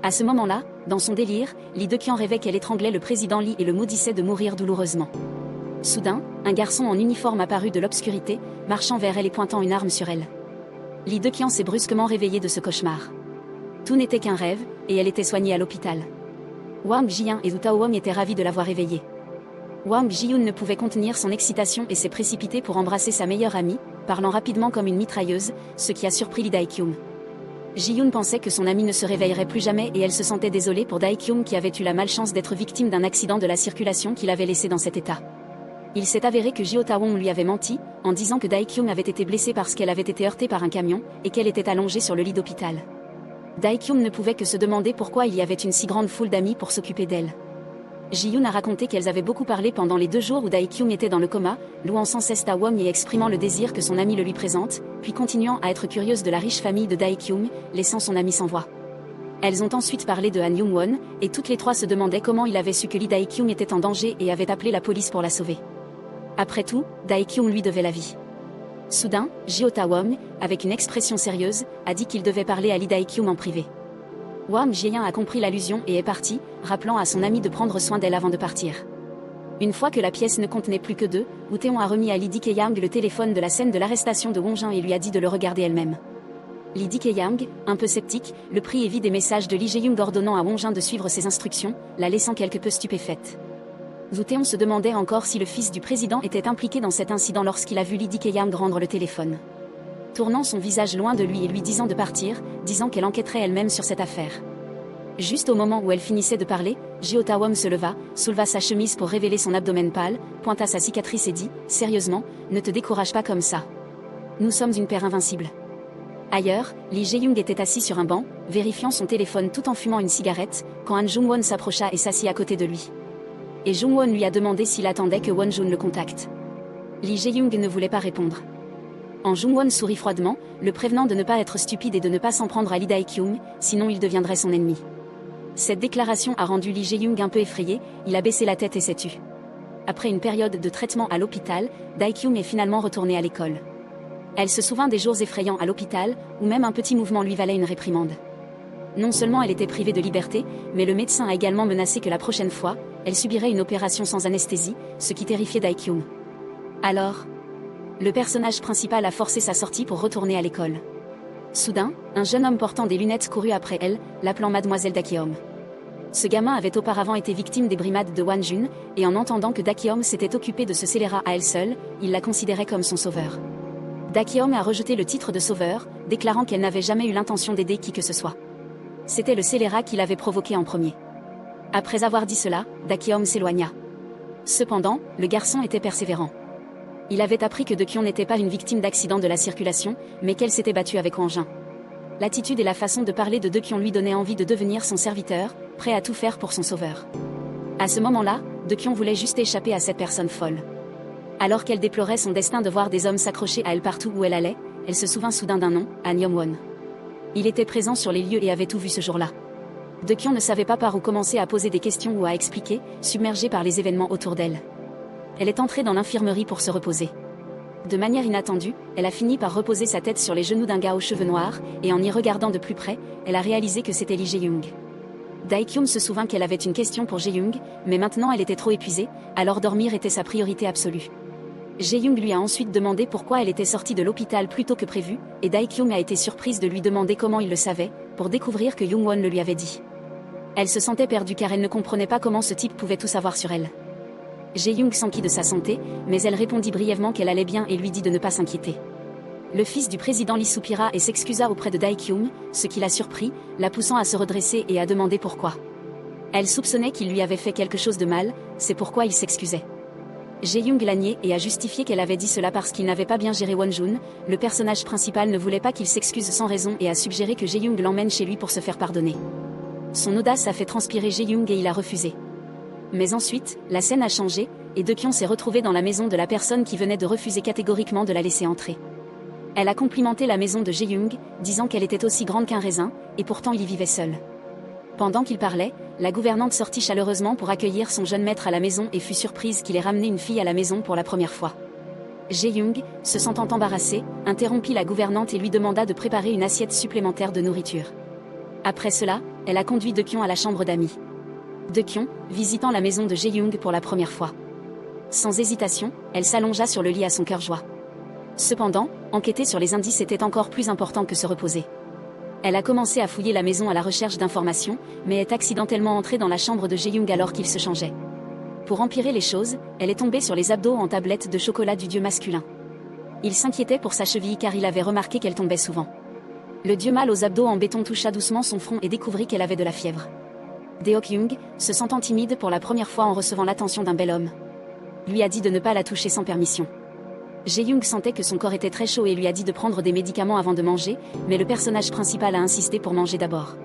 À ce moment-là, dans son délire, Lee De-kyang rêvait qu'elle étranglait le président Lee et le maudissait de mourir douloureusement. Soudain, un garçon en uniforme apparut de l'obscurité, marchant vers elle et pointant une arme sur elle. Lee De-kyang s'est brusquement réveillée de ce cauchemar. Tout n'était qu'un rêve, et elle était soignée à l'hôpital. Wang Jian et Woo Taewon étaient ravis de l'avoir réveillée. Wang Ji-yoon ne pouvait contenir son excitation et s'est précipité pour embrasser sa meilleure amie, parlant rapidement comme une mitrailleuse, ce qui a surpris Lee Dae-kyum. Ji-yoon pensait que son amie ne se réveillerait plus jamais et elle se sentait désolée pour Dae-kyum qui avait eu la malchance d'être victime d'un accident de la circulation qui l'avait laissé dans cet état. Il s'est avéré que Jeo Taewon lui avait menti, en disant que Dae-kyum avait été blessée parce qu'elle avait été heurtée par un camion, et qu'elle était allongée sur le lit d'hôpital. Dae-kyum ne pouvait que se demander pourquoi il y avait une si grande foule d'amis pour s'occuper d'elle. Ji-yoon a raconté qu'elles avaient beaucoup parlé pendant les 2 jours où Dae-kyum était dans le coma, louant sans cesse Taewon et exprimant le désir que son ami le lui présente, puis continuant à être curieuse de la riche famille de Dae-kyum, laissant son ami sans voix. Elles ont ensuite parlé de Han Yong-won, et toutes les trois se demandaient comment il avait su que Lee Dae-kyum était en danger et avait appelé la police pour la sauver. Après tout, Dae-kyum lui devait la vie. Soudain, Jeo Taewon, avec une expression sérieuse, a dit qu'il devait parler à Lee Dae-kyum en privé. Wang Jian a compris l'allusion et est parti, rappelant à son ami de prendre soin d'elle avant de partir. Une fois que la pièce ne contenait plus que 2, Woo Taewon a remis à Lee Dae-kyung le téléphone de la scène de l'arrestation de Won-jun et lui a dit de le regarder elle-même. Lee Dae-kyung, un peu sceptique, le prit et vit des messages de Lee Jae-young ordonnant à Won-jun de suivre ses instructions, la laissant quelque peu stupéfaite. Woo Taewon se demandait encore si le fils du président était impliqué dans cet incident lorsqu'il a vu Lee Dae-kyung rendre le téléphone. Tournant son visage loin de lui et lui disant de partir, disant qu'elle enquêterait elle-même sur cette affaire. Juste au moment où elle finissait de parler, Jeo Taewon se leva, souleva sa chemise pour révéler son abdomen pâle, pointa sa cicatrice et dit « Sérieusement, ne te décourage pas comme ça. Nous sommes une paire invincible. » Ailleurs, Lee Jae-young était assis sur un banc, vérifiant son téléphone tout en fumant une cigarette, quand Han Jung-won s'approcha et s'assit à côté de lui. Et Jung-won lui a demandé s'il attendait que Won-jun le contacte. Lee Jae-young ne voulait pas répondre. Han Jung-won sourit froidement, le prévenant de ne pas être stupide et de ne pas s'en prendre à Lee Dae-kyung, sinon il deviendrait son ennemi. Cette déclaration a rendu Lee Jae-young un peu effrayé, il a baissé la tête et s'est tu. Après une période de traitement à l'hôpital, Dae-kyung est finalement retournée à l'école. Elle se souvint des jours effrayants à l'hôpital, où même un petit mouvement lui valait une réprimande. Non seulement elle était privée de liberté, mais le médecin a également menacé que la prochaine fois, elle subirait une opération sans anesthésie, ce qui terrifiait Dae-kyung. Alors, le personnage principal a forcé sa sortie pour retourner à l'école. Soudain, un jeune homme portant des lunettes courut après elle, l'appelant Mademoiselle Dae-kyung. Ce gamin avait auparavant été victime des brimades de Won-jun, et en entendant que Dae-kyung s'était occupé de ce scélérat à elle seule, il la considérait comme son sauveur. Dae-kyung a rejeté le titre de sauveur, déclarant qu'elle n'avait jamais eu l'intention d'aider qui que ce soit. C'était le scélérat qui l'avait provoqué en premier. Après avoir dit cela, Dae-kyung s'éloigna. Cependant, le garçon était persévérant. Il avait appris que Dae-kyung n'était pas une victime d'accident de la circulation, mais qu'elle s'était battue avec Won-jun. L'attitude et la façon de parler de Dae-kyung lui donnaient envie de devenir son serviteur, prêt à tout faire pour son sauveur. À ce moment-là, Dae-kyung voulait juste échapper à cette personne folle. Alors qu'elle déplorait son destin de voir des hommes s'accrocher à elle partout où elle allait, elle se souvint soudain d'un nom, Han Yong-won. Il était présent sur les lieux et avait tout vu ce jour-là. Dae-kyung ne savait pas par où commencer à poser des questions ou à expliquer, submergée par les événements autour d'elle. Elle est entrée dans l'infirmerie pour se reposer. De manière inattendue, elle a fini par reposer sa tête sur les genoux d'un gars aux cheveux noirs, et en y regardant de plus près, elle a réalisé que c'était Lee Jae-young. Dae-kyung se souvint qu'elle avait une question pour Jae-young, mais maintenant elle était trop épuisée, alors dormir était sa priorité absolue. Jae-young lui a ensuite demandé pourquoi elle était sortie de l'hôpital plus tôt que prévu, et Dae-kyung a été surprise de lui demander comment il le savait, pour découvrir que Young-won le lui avait dit. Elle se sentait perdue car elle ne comprenait pas comment ce type pouvait tout savoir sur elle. Jae-young s'enquit de sa santé, mais elle répondit brièvement qu'elle allait bien et lui dit de ne pas s'inquiéter. Le fils du président Lee soupira et s'excusa auprès de Dae-kyung, ce qui l'a surpris, la poussant à se redresser et à demander pourquoi. Elle soupçonnait qu'il lui avait fait quelque chose de mal, c'est pourquoi il s'excusait. Jae-young l'a nié et a justifié qu'elle avait dit cela parce qu'il n'avait pas bien géré Won-jun. Le personnage principal ne voulait pas qu'il s'excuse sans raison et a suggéré que Jae-young l'emmène chez lui pour se faire pardonner. Son audace a fait transpirer Jae-young et il a refusé. Mais ensuite, la scène a changé, et Deokyeon s'est retrouvée dans la maison de la personne qui venait de refuser catégoriquement de la laisser entrer. Elle a complimenté la maison de Jae-young, disant qu'elle était aussi grande qu'un raisin, et pourtant il y vivait seul. Pendant qu'il parlait, la gouvernante sortit chaleureusement pour accueillir son jeune maître à la maison et fut surprise qu'il ait ramené une fille à la maison pour la première fois. Jae-young, se sentant embarrassée, interrompit la gouvernante et lui demanda de préparer une assiette supplémentaire de nourriture. Après cela, elle a conduit Deokyeon à la chambre d'amis. Deokyeon, visitant la maison de Jae-young pour la première fois. Sans hésitation, elle s'allongea sur le lit à son cœur joie. Cependant, enquêter sur les indices était encore plus important que se reposer. Elle a commencé à fouiller la maison à la recherche d'informations, mais est accidentellement entrée dans la chambre de Jae-young alors qu'il se changeait. Pour empirer les choses, elle est tombée sur les abdos en tablette de chocolat du dieu masculin. Il s'inquiétait pour sa cheville car il avait remarqué qu'elle tombait souvent. Le dieu mâle aux abdos en béton toucha doucement son front et découvrit qu'elle avait de la fièvre. Deokyeung, se sentant timide pour la première fois en recevant l'attention d'un bel homme, lui a dit de ne pas la toucher sans permission. Jae-young sentait que son corps était très chaud et lui a dit de prendre des médicaments avant de manger, mais le personnage principal a insisté pour manger d'abord.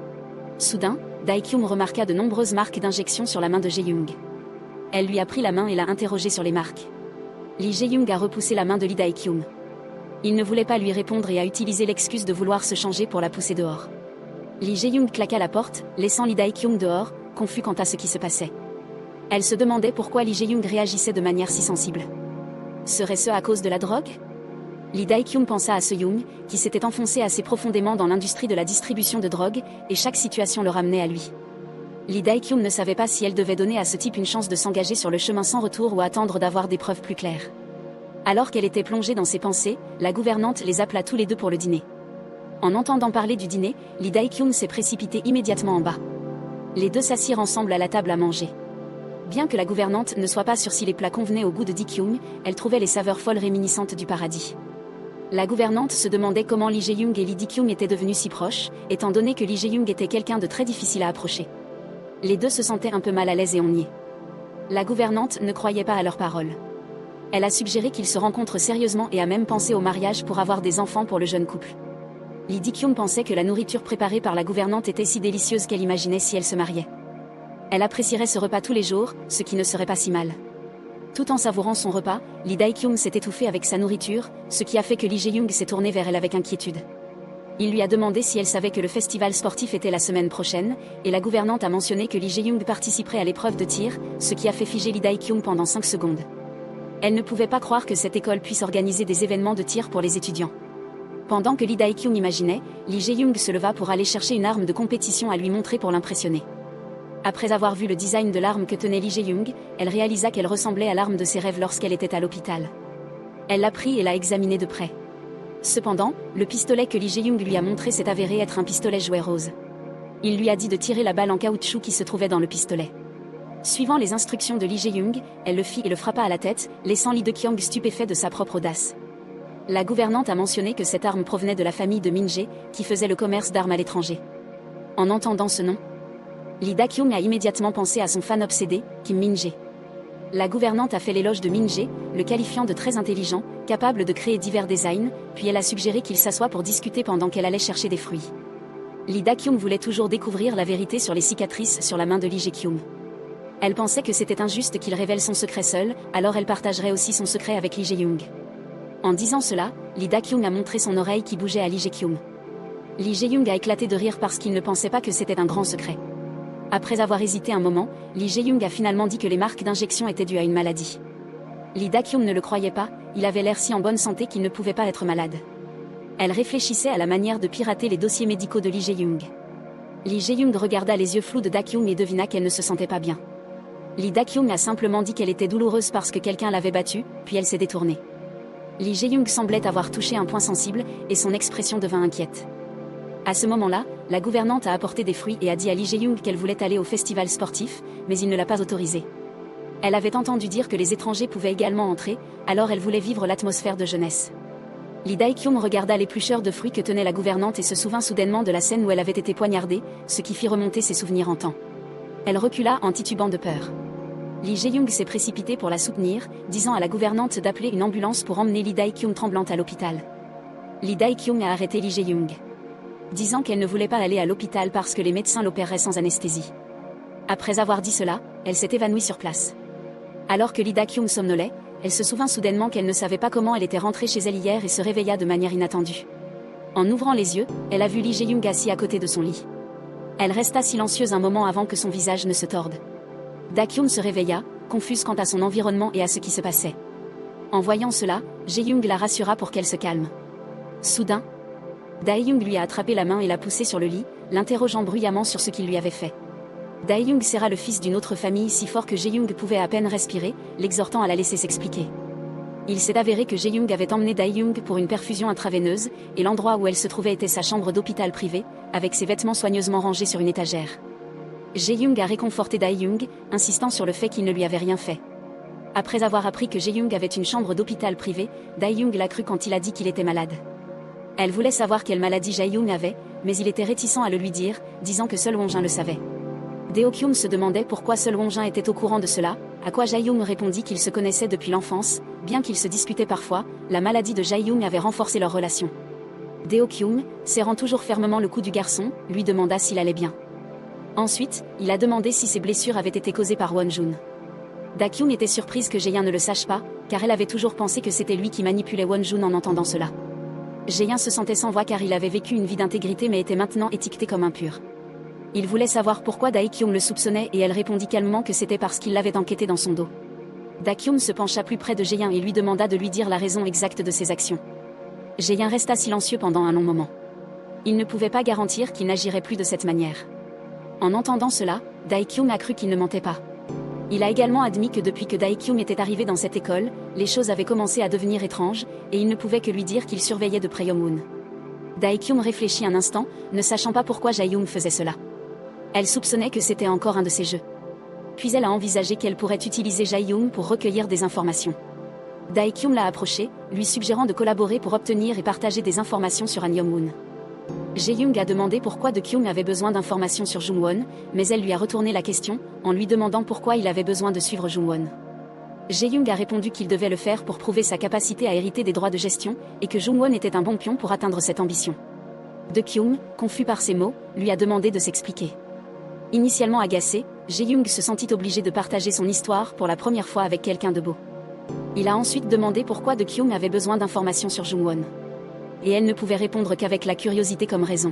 Soudain, Dae-kyung remarqua de nombreuses marques d'injection sur la main de Jae-young. Elle lui a pris la main et l'a interrogé sur les marques. Lee Jae-young a repoussé la main de Lee Dae-kyung. Il ne voulait pas lui répondre et a utilisé l'excuse de vouloir se changer pour la pousser dehors. Lee Jae-young claqua la porte, laissant Lee Dae-kyung dehors, confus quant à ce qui se passait. Elle se demandait pourquoi Lee Jae-young réagissait de manière si sensible. Serait-ce à cause de la drogue? Lee Dae-kyung pensa à Se-young, qui s'était enfoncé assez profondément dans l'industrie de la distribution de drogue, et chaque situation le ramenait à lui. Lee Dae-kyung ne savait pas si elle devait donner à ce type une chance de s'engager sur le chemin sans retour ou attendre d'avoir des preuves plus claires. Alors qu'elle était plongée dans ses pensées, la gouvernante les appela tous les deux pour le dîner. En entendant parler du dîner, Lee Dae-kyung s'est précipité immédiatement en bas. Les deux s'assirent ensemble à la table à manger. Bien que la gouvernante ne soit pas sûre si les plats convenaient au goût de Dae-kyung, elle trouvait les saveurs folles réminiscentes du paradis. La gouvernante se demandait comment Lee Jae-young et Lee Dae-kyung étaient devenus si proches, étant donné que Lee Jae-young était quelqu'un de très difficile à approcher. Les deux se sentaient un peu mal à l'aise et on niait. La gouvernante ne croyait pas à leurs paroles. Elle a suggéré qu'ils se rencontrent sérieusement et a même pensé au mariage pour avoir des enfants pour le jeune couple. Lee Dae-kyung pensait que la nourriture préparée par la gouvernante était si délicieuse qu'elle imaginait si elle se mariait. Elle apprécierait ce repas tous les jours, ce qui ne serait pas si mal. Tout en savourant son repas, Lee Dae-kyung s'est étouffé avec sa nourriture, ce qui a fait que Lee Jae-young s'est tourné vers elle avec inquiétude. Il lui a demandé si elle savait que le festival sportif était la semaine prochaine, et la gouvernante a mentionné que Lee Jae-young participerait à l'épreuve de tir, ce qui a fait figer Lee Dae-kyung pendant 5 secondes. Elle ne pouvait pas croire que cette école puisse organiser des événements de tir pour les étudiants. Pendant que Lee Dae-kyung imaginait, Lee Jae-young se leva pour aller chercher une arme de compétition à lui montrer pour l'impressionner. Après avoir vu le design de l'arme que tenait Lee Jae-young, elle réalisa qu'elle ressemblait à l'arme de ses rêves lorsqu'elle était à l'hôpital. Elle l'a pris et l'a examiné de près. Cependant, le pistolet que Lee Jae-young lui a montré s'est avéré être un pistolet jouet rose. Il lui a dit de tirer la balle en caoutchouc qui se trouvait dans le pistolet. Suivant les instructions de Lee Jae-young, elle le fit et le frappa à la tête, laissant Lee Dae-kyung stupéfait de sa propre audace. La gouvernante a mentionné que cette arme provenait de la famille de Min-jae, qui faisait le commerce d'armes à l'étranger. En entendant ce nom, Lee Dae-kyung a immédiatement pensé à son fan obsédé, Kim Min-jae. La gouvernante a fait l'éloge de Min-jae, le qualifiant de très intelligent, capable de créer divers designs, puis elle a suggéré qu'il s'assoie pour discuter pendant qu'elle allait chercher des fruits. Lee Dae-kyung voulait toujours découvrir la vérité sur les cicatrices sur la main de Lee Jae-kyung. Elle pensait que c'était injuste qu'il révèle son secret seul, alors elle partagerait aussi son secret avec Lee Jae-young. En disant cela, Lee Dae-kyung a montré son oreille qui bougeait à Lee Jae-kyung. Lee Jae-young a éclaté de rire parce qu'il ne pensait pas que c'était un grand secret. Après avoir hésité un moment, Lee Jae-young a finalement dit que les marques d'injection étaient dues à une maladie. Lee Dae-kyung ne le croyait pas, il avait l'air si en bonne santé qu'il ne pouvait pas être malade. Elle réfléchissait à la manière de pirater les dossiers médicaux de Lee Jae-young. Lee Jae-young regarda les yeux flous de Da-kyung et devina qu'elle ne se sentait pas bien. Lee Da-kyung a simplement dit qu'elle était douloureuse parce que quelqu'un l'avait battue, puis elle s'est détournée. Lee Jae-young semblait avoir touché un point sensible, et son expression devint inquiète. À ce moment-là, la gouvernante a apporté des fruits et a dit à Lee Jae-young qu'elle voulait aller au festival sportif, mais il ne l'a pas autorisée. Elle avait entendu dire que les étrangers pouvaient également entrer, alors elle voulait vivre l'atmosphère de jeunesse. Lee Da-kyung regarda l'éplucheur de fruits que tenait la gouvernante et se souvint soudainement de la scène où elle avait été poignardée, ce qui fit remonter ses souvenirs en temps. Elle recula en titubant de peur. Lee Jae-young s'est précipité pour la soutenir, disant à la gouvernante d'appeler une ambulance pour emmener Lee Da-kyung tremblante à l'hôpital. Lee Da-kyung a arrêté Lee Jae-young, disant qu'elle ne voulait pas aller à l'hôpital parce que les médecins l'opéreraient sans anesthésie. Après avoir dit cela, elle s'est évanouie sur place. Alors que Lee Da-kyung somnolait, elle se souvint soudainement qu'elle ne savait pas comment elle était rentrée chez elle hier et se réveilla de manière inattendue. En ouvrant les yeux, elle a vu Lee Jae-young assis à côté de son lit. Elle resta silencieuse un moment avant que son visage ne se torde. Da-kyung se réveilla, confuse quant à son environnement et à ce qui se passait. En voyant cela, Jae-young la rassura pour qu'elle se calme. Soudain, Da-young lui a attrapé la main et l'a poussé sur le lit, l'interrogeant bruyamment sur ce qu'il lui avait fait. Da-young serra le fils d'une autre famille si fort que Jae-young pouvait à peine respirer, l'exhortant à la laisser s'expliquer. Il s'est avéré que Jae-young avait emmené Da-young pour une perfusion intraveineuse, et l'endroit où elle se trouvait était sa chambre d'hôpital privée, avec ses vêtements soigneusement rangés sur une étagère. Jae-young a réconforté Da-young, insistant sur le fait qu'il ne lui avait rien fait. Après avoir appris que Jae-young avait une chambre d'hôpital privée, Da-young l'a cru quand il a dit qu'il était malade. Elle voulait savoir quelle maladie Jae-young avait, mais il était réticent à le lui dire, disant que seul Wonjin le savait. Do-kyung se demandait pourquoi seul Wonjin était au courant de cela, à quoi Jae-young répondit qu'ils se connaissaient depuis l'enfance, bien qu'ils se disputaient parfois, la maladie de Jae-young avait renforcé leur relation. Do-kyung, serrant toujours fermement le cou du garçon, lui demanda s'il allait bien. Ensuite, il a demandé si ses blessures avaient été causées par Wonjun. Da-kyung était surprise que Jae-young ne le sache pas, car elle avait toujours pensé que c'était lui qui manipulait Wonjun en entendant cela. Jae-young se sentait sans voix car il avait vécu une vie d'intégrité mais était maintenant étiqueté comme impur. Il voulait savoir pourquoi Da-kyung le soupçonnait et elle répondit calmement que c'était parce qu'il l'avait enquêté dans son dos. Da-kyung se pencha plus près de Jae-young et lui demanda de lui dire la raison exacte de ses actions. Jae-young resta silencieux pendant un long moment. Il ne pouvait pas garantir qu'il n'agirait plus de cette manière. En entendant cela, Da-kyung a cru qu'il ne mentait pas. Il a également admis que depuis que Da-kyung était arrivé dans cette école, les choses avaient commencé à devenir étranges, et il ne pouvait que lui dire qu'il surveillait de près Young-woon. Da-kyung réfléchit un instant, ne sachant pas pourquoi Jae-young faisait cela. Elle soupçonnait que c'était encore un de ses jeux. Puis elle a envisagé qu'elle pourrait utiliser Jae-young pour recueillir des informations. Da-kyung l'a approché, lui suggérant de collaborer pour obtenir et partager des informations sur Han Young-woon. Jae-young a demandé pourquoi Do-kyung avait besoin d'informations sur Jung-won, mais elle lui a retourné la question, en lui demandant pourquoi il avait besoin de suivre Jung-won. Jae-young a répondu qu'il devait le faire pour prouver sa capacité à hériter des droits de gestion, et que Jung-won était un bon pion pour atteindre cette ambition. Do-kyung, confus par ces mots, lui a demandé de s'expliquer. Initialement agacé, Jae-young se sentit obligé de partager son histoire pour la première fois avec quelqu'un de beau. Il a ensuite demandé pourquoi Do-kyung avait besoin d'informations sur Jung-won. Et elle ne pouvait répondre qu'avec la curiosité comme raison.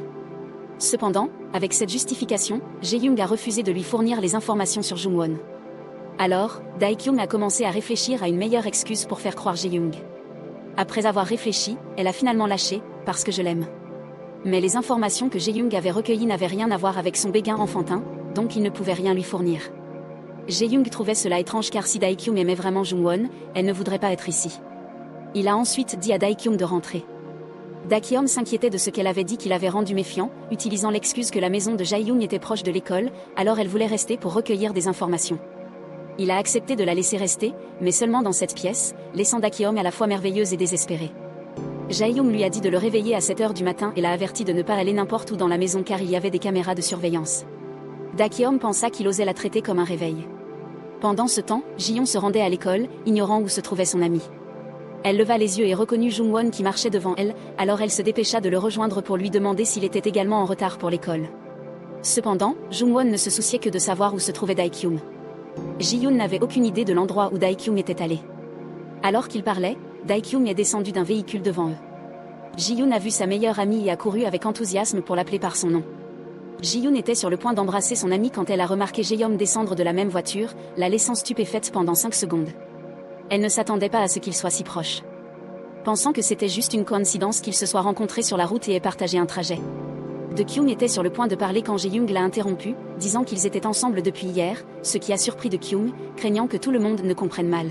Cependant, avec cette justification, Jae-young a refusé de lui fournir les informations sur Jung-won. Alors, Da-kyung a commencé à réfléchir à une meilleure excuse pour faire croire Jae-young. Après avoir réfléchi, elle a finalement lâché, parce que je l'aime. Mais les informations que Jae-young avait recueillies n'avaient rien à voir avec son béguin enfantin, donc il ne pouvait rien lui fournir. Jae-young trouvait cela étrange car si Da-kyung aimait vraiment Jung-won, elle ne voudrait pas être ici. Il a ensuite dit à Da-kyung de rentrer. Da-kyung s'inquiétait de ce qu'elle avait dit qu'il avait rendu méfiant, utilisant l'excuse que la maison de Jae-young était proche de l'école, alors elle voulait rester pour recueillir des informations. Il a accepté de la laisser rester, mais seulement dans cette pièce, laissant Da-kyung à la fois merveilleuse et désespérée. Jae-young lui a dit de le réveiller à 7 h du matin et l'a averti de ne pas aller n'importe où dans la maison car il y avait des caméras de surveillance. Da-kyung pensa qu'il osait la traiter comme un réveil. Pendant ce temps, Ji-young se rendait à l'école, ignorant où se trouvait son ami. Elle leva les yeux et reconnut Jung-won qui marchait devant elle, alors elle se dépêcha de le rejoindre pour lui demander s'il était également en retard pour l'école. Cependant, Jung-won ne se souciait que de savoir où se trouvait Da-kyung. Ji-young n'avait aucune idée de l'endroit où Da-kyung était allé. Alors qu'il parlait, Da-kyung est descendu d'un véhicule devant eux. Ji-young a vu sa meilleure amie et a couru avec enthousiasme pour l'appeler par son nom. Ji-young était sur le point d'embrasser son amie quand elle a remarqué Jae-young descendre de la même voiture, la laissant stupéfaite pendant 5 secondes. Elle ne s'attendait pas à ce qu'ils soient si proches. Pensant que c'était juste une coïncidence qu'ils se soient rencontrés sur la route et aient partagé un trajet. De Kyung était sur le point de parler quand Jae-young l'a interrompu, disant qu'ils étaient ensemble depuis hier, ce qui a surpris De Kyung, craignant que tout le monde ne comprenne mal.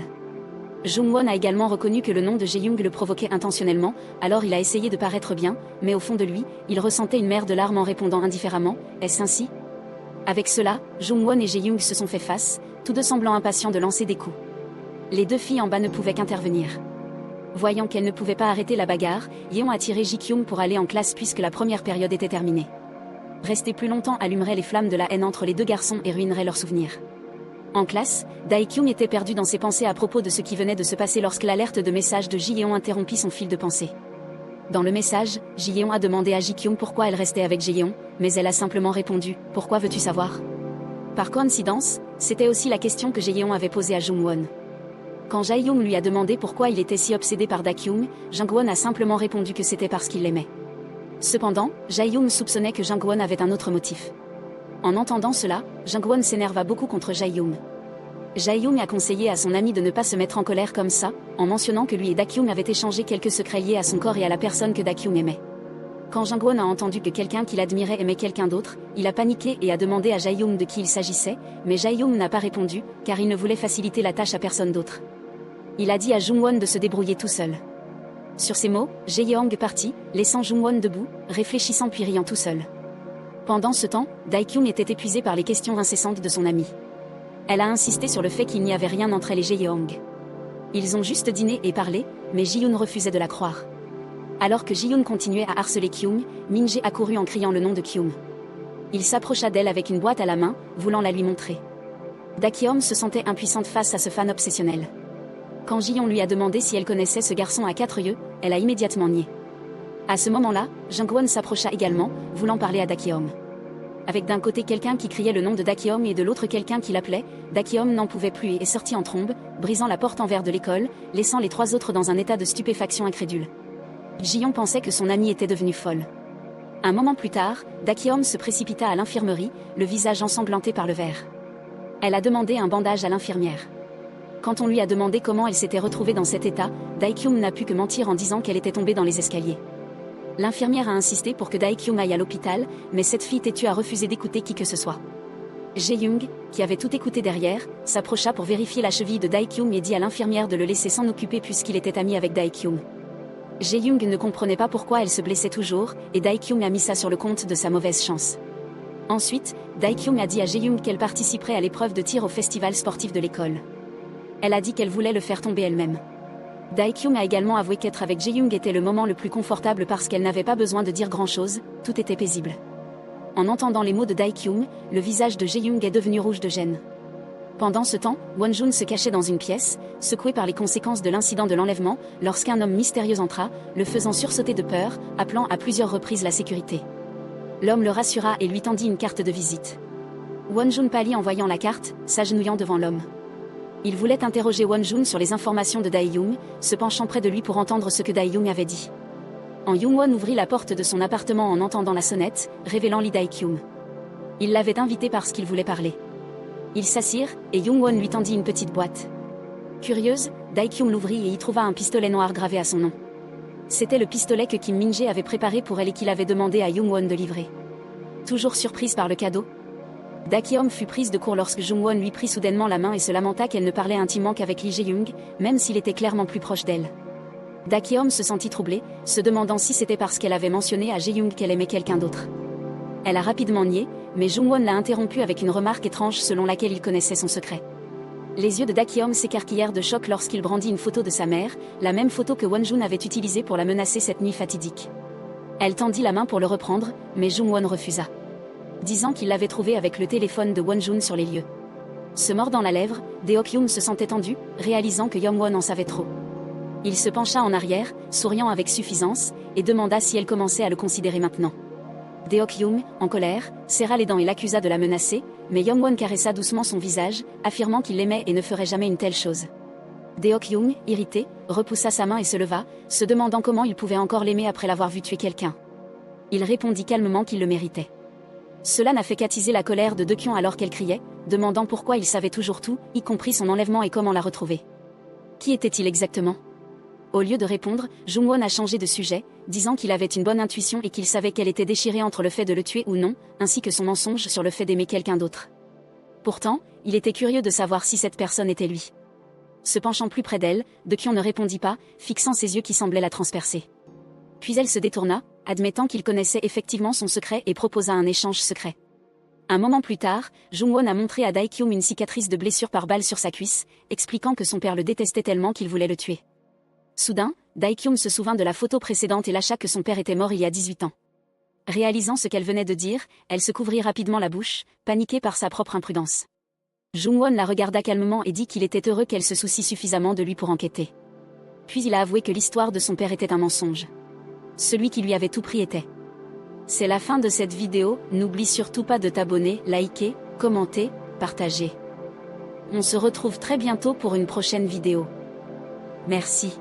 Jung-won a également reconnu que le nom de Jae-young le provoquait intentionnellement, alors il a essayé de paraître bien, mais au fond de lui, il ressentait une mer de larmes en répondant indifféremment, « Est-ce ainsi ?» Avec cela, Jung-won et Jae-young se sont fait face, tous deux semblant impatients de lancer des coups. Les deux filles en bas ne pouvaient qu'intervenir. Voyant qu'elle ne pouvait pas arrêter la bagarre, Yeon a tiré Ji-kyung pour aller en classe puisque la première période était terminée. Rester plus longtemps allumerait les flammes de la haine entre les deux garçons et ruinerait leurs souvenirs. En classe, Dae-kyung était perdu dans ses pensées à propos de ce qui venait de se passer lorsque l'alerte de message de Ji-yeon interrompit son fil de pensée. Dans le message, Ji-yeon a demandé à Ji-kyung pourquoi elle restait avec Jae-yeon, mais elle a simplement répondu « Pourquoi veux-tu savoir ?» Par coïncidence, c'était aussi la question que Jae-yeon avait posée à Jung-won. Quand Jae-young lui a demandé pourquoi il était si obsédé par Da-kyung, Jung-won a simplement répondu que c'était parce qu'il l'aimait. Cependant, Jae-young soupçonnait que Jung-won avait un autre motif. En entendant cela, Jung-won s'énerva beaucoup contre Jae-young. Jae-young a conseillé à son ami de ne pas se mettre en colère comme ça, en mentionnant que lui et Da-kyung avaient échangé quelques secrets liés à son corps et à la personne que Da-kyung aimait. Quand Jung-won a entendu que quelqu'un qu'il admirait aimait quelqu'un d'autre, il a paniqué et a demandé à Jae-young de qui il s'agissait, mais Jae-young n'a pas répondu, car il ne voulait faciliter la tâche à personne d'autre. Il a dit à Jung-won de se débrouiller tout seul. Sur ces mots, Jae-young partit, laissant Jung-won debout, réfléchissant puis riant tout seul. Pendant ce temps, Da-kyung était épuisé par les questions incessantes de son ami. Elle a insisté sur le fait qu'il n'y avait rien entre elle et Jae-young. Ils ont juste dîné et parlé, mais Ji-yoon refusait de la croire. Alors que Ji-yoon continuait à harceler Kyung, Min-jae accourut en criant le nom de Kyung. Il s'approcha d'elle avec une boîte à la main, voulant la lui montrer. Da-kyung se sentait impuissante face à ce fan obsessionnel. Quand Ji-yoon lui a demandé si elle connaissait ce garçon à 4 yeux, elle a immédiatement nié. À ce moment-là, Jung-won s'approcha également, voulant parler à Da-kyung. Avec d'un côté quelqu'un qui criait le nom de Da-kyung et de l'autre quelqu'un qui l'appelait, Da-kyung n'en pouvait plus et est sorti en trombe, brisant la porte en verre de l'école, laissant les trois autres dans un état de stupéfaction incrédule. Ji-yoon pensait que son amie était devenue folle. Un moment plus tard, Da-kyung se précipita à l'infirmerie, le visage ensanglanté par le verre. Elle a demandé un bandage à l'infirmière. Quand on lui a demandé comment elle s'était retrouvée dans cet état, Dae-kyung n'a pu que mentir en disant qu'elle était tombée dans les escaliers. L'infirmière a insisté pour que Dae-kyung aille à l'hôpital, mais cette fille têtue a refusé d'écouter qui que ce soit. Jae-young, qui avait tout écouté derrière, s'approcha pour vérifier la cheville de Dae-kyung et dit à l'infirmière de le laisser s'en occuper puisqu'il était ami avec Dae-kyung. Jae-young ne comprenait pas pourquoi elle se blessait toujours, et Dae-kyung a mis ça sur le compte de sa mauvaise chance. Ensuite, Dae-kyung a dit à Jae-young qu'elle participerait à l'épreuve de tir au festival sportif de l'école. Elle a dit qu'elle voulait le faire tomber elle-même. Dae-kyung a également avoué qu'être avec Jae-young était le moment le plus confortable parce qu'elle n'avait pas besoin de dire grand-chose, tout était paisible. En entendant les mots de Dae-kyung, le visage de Jae-young est devenu rouge de gêne. Pendant ce temps, Won-jun se cachait dans une pièce, secoué par les conséquences de l'incident de l'enlèvement, lorsqu'un homme mystérieux entra, le faisant sursauter de peur, appelant à plusieurs reprises la sécurité. L'homme le rassura et lui tendit une carte de visite. Won-jun pâlit en voyant la carte, s'agenouillant devant l'homme. Il voulait interroger Won-jun sur les informations de Dae-young, se penchant près de lui pour entendre ce que Dae-young avait dit. Young-won ouvrit la porte de son appartement en entendant la sonnette, révélant Lee Dae-kyung. Il l'avait invité parce qu'il voulait parler. Ils s'assirent, et Young-won lui tendit une petite boîte. Curieuse, Dae-kyung l'ouvrit et y trouva un pistolet noir gravé à son nom. C'était le pistolet que Kim Min-jae avait préparé pour elle et qu'il avait demandé à Young-won de livrer. Toujours surprise par le cadeau, Da-kyung fut prise de court lorsque Jung-won lui prit soudainement la main et se lamenta qu'elle ne parlait intimement qu'avec Lee Jae-young, même s'il était clairement plus proche d'elle. Da-kyung se sentit troublée, se demandant si c'était parce qu'elle avait mentionné à Jae-young qu'elle aimait quelqu'un d'autre. Elle a rapidement nié, mais Jung-won l'a interrompue avec une remarque étrange selon laquelle il connaissait son secret. Les yeux de Da-kyung s'écarquillèrent de choc lorsqu'il brandit une photo de sa mère, la même photo que Won-jun avait utilisée pour la menacer cette nuit fatidique. Elle tendit la main pour le reprendre, mais Jung-won refusa, disant qu'il l'avait trouvé avec le téléphone de Won-jun sur les lieux. Se mordant la lèvre, Dae-kyung se sentait tendu, réalisant que Young-won en savait trop. Il se pencha en arrière, souriant avec suffisance, et demanda si elle commençait à le considérer maintenant. Dae-kyung, en colère, serra les dents et l'accusa de la menacer, mais Young-won caressa doucement son visage, affirmant qu'il l'aimait et ne ferait jamais une telle chose. Dae-kyung, irrité, repoussa sa main et se leva, se demandant comment il pouvait encore l'aimer après l'avoir vu tuer quelqu'un. Il répondit calmement qu'il le méritait. Cela n'a fait qu'attiser la colère de Da-kyung alors qu'elle criait, demandant pourquoi il savait toujours tout, y compris son enlèvement et comment la retrouver. Qui était-il exactement ? Au lieu de répondre, Jung-won a changé de sujet, disant qu'il avait une bonne intuition et qu'il savait qu'elle était déchirée entre le fait de le tuer ou non, ainsi que son mensonge sur le fait d'aimer quelqu'un d'autre. Pourtant, il était curieux de savoir si cette personne était lui. Se penchant plus près d'elle, Deokyeon ne répondit pas, fixant ses yeux qui semblaient la transpercer. Puis elle se détourna, admettant qu'il connaissait effectivement son secret et proposa un échange secret. Un moment plus tard, Jung-won a montré à Dae-kyum une cicatrice de blessure par balle sur sa cuisse, expliquant que son père le détestait tellement qu'il voulait le tuer. Soudain, Dae-kyum se souvint de la photo précédente et lâcha que son père était mort il y a 18 ans. Réalisant ce qu'elle venait de dire, elle se couvrit rapidement la bouche, paniquée par sa propre imprudence. Jung-won la regarda calmement et dit qu'il était heureux qu'elle se soucie suffisamment de lui pour enquêter. Puis il a avoué que l'histoire de son père était un mensonge. Celui qui lui avait tout pris était. C'est la fin de cette vidéo, n'oublie surtout pas de t'abonner, liker, commenter, partager. On se retrouve très bientôt pour une prochaine vidéo. Merci.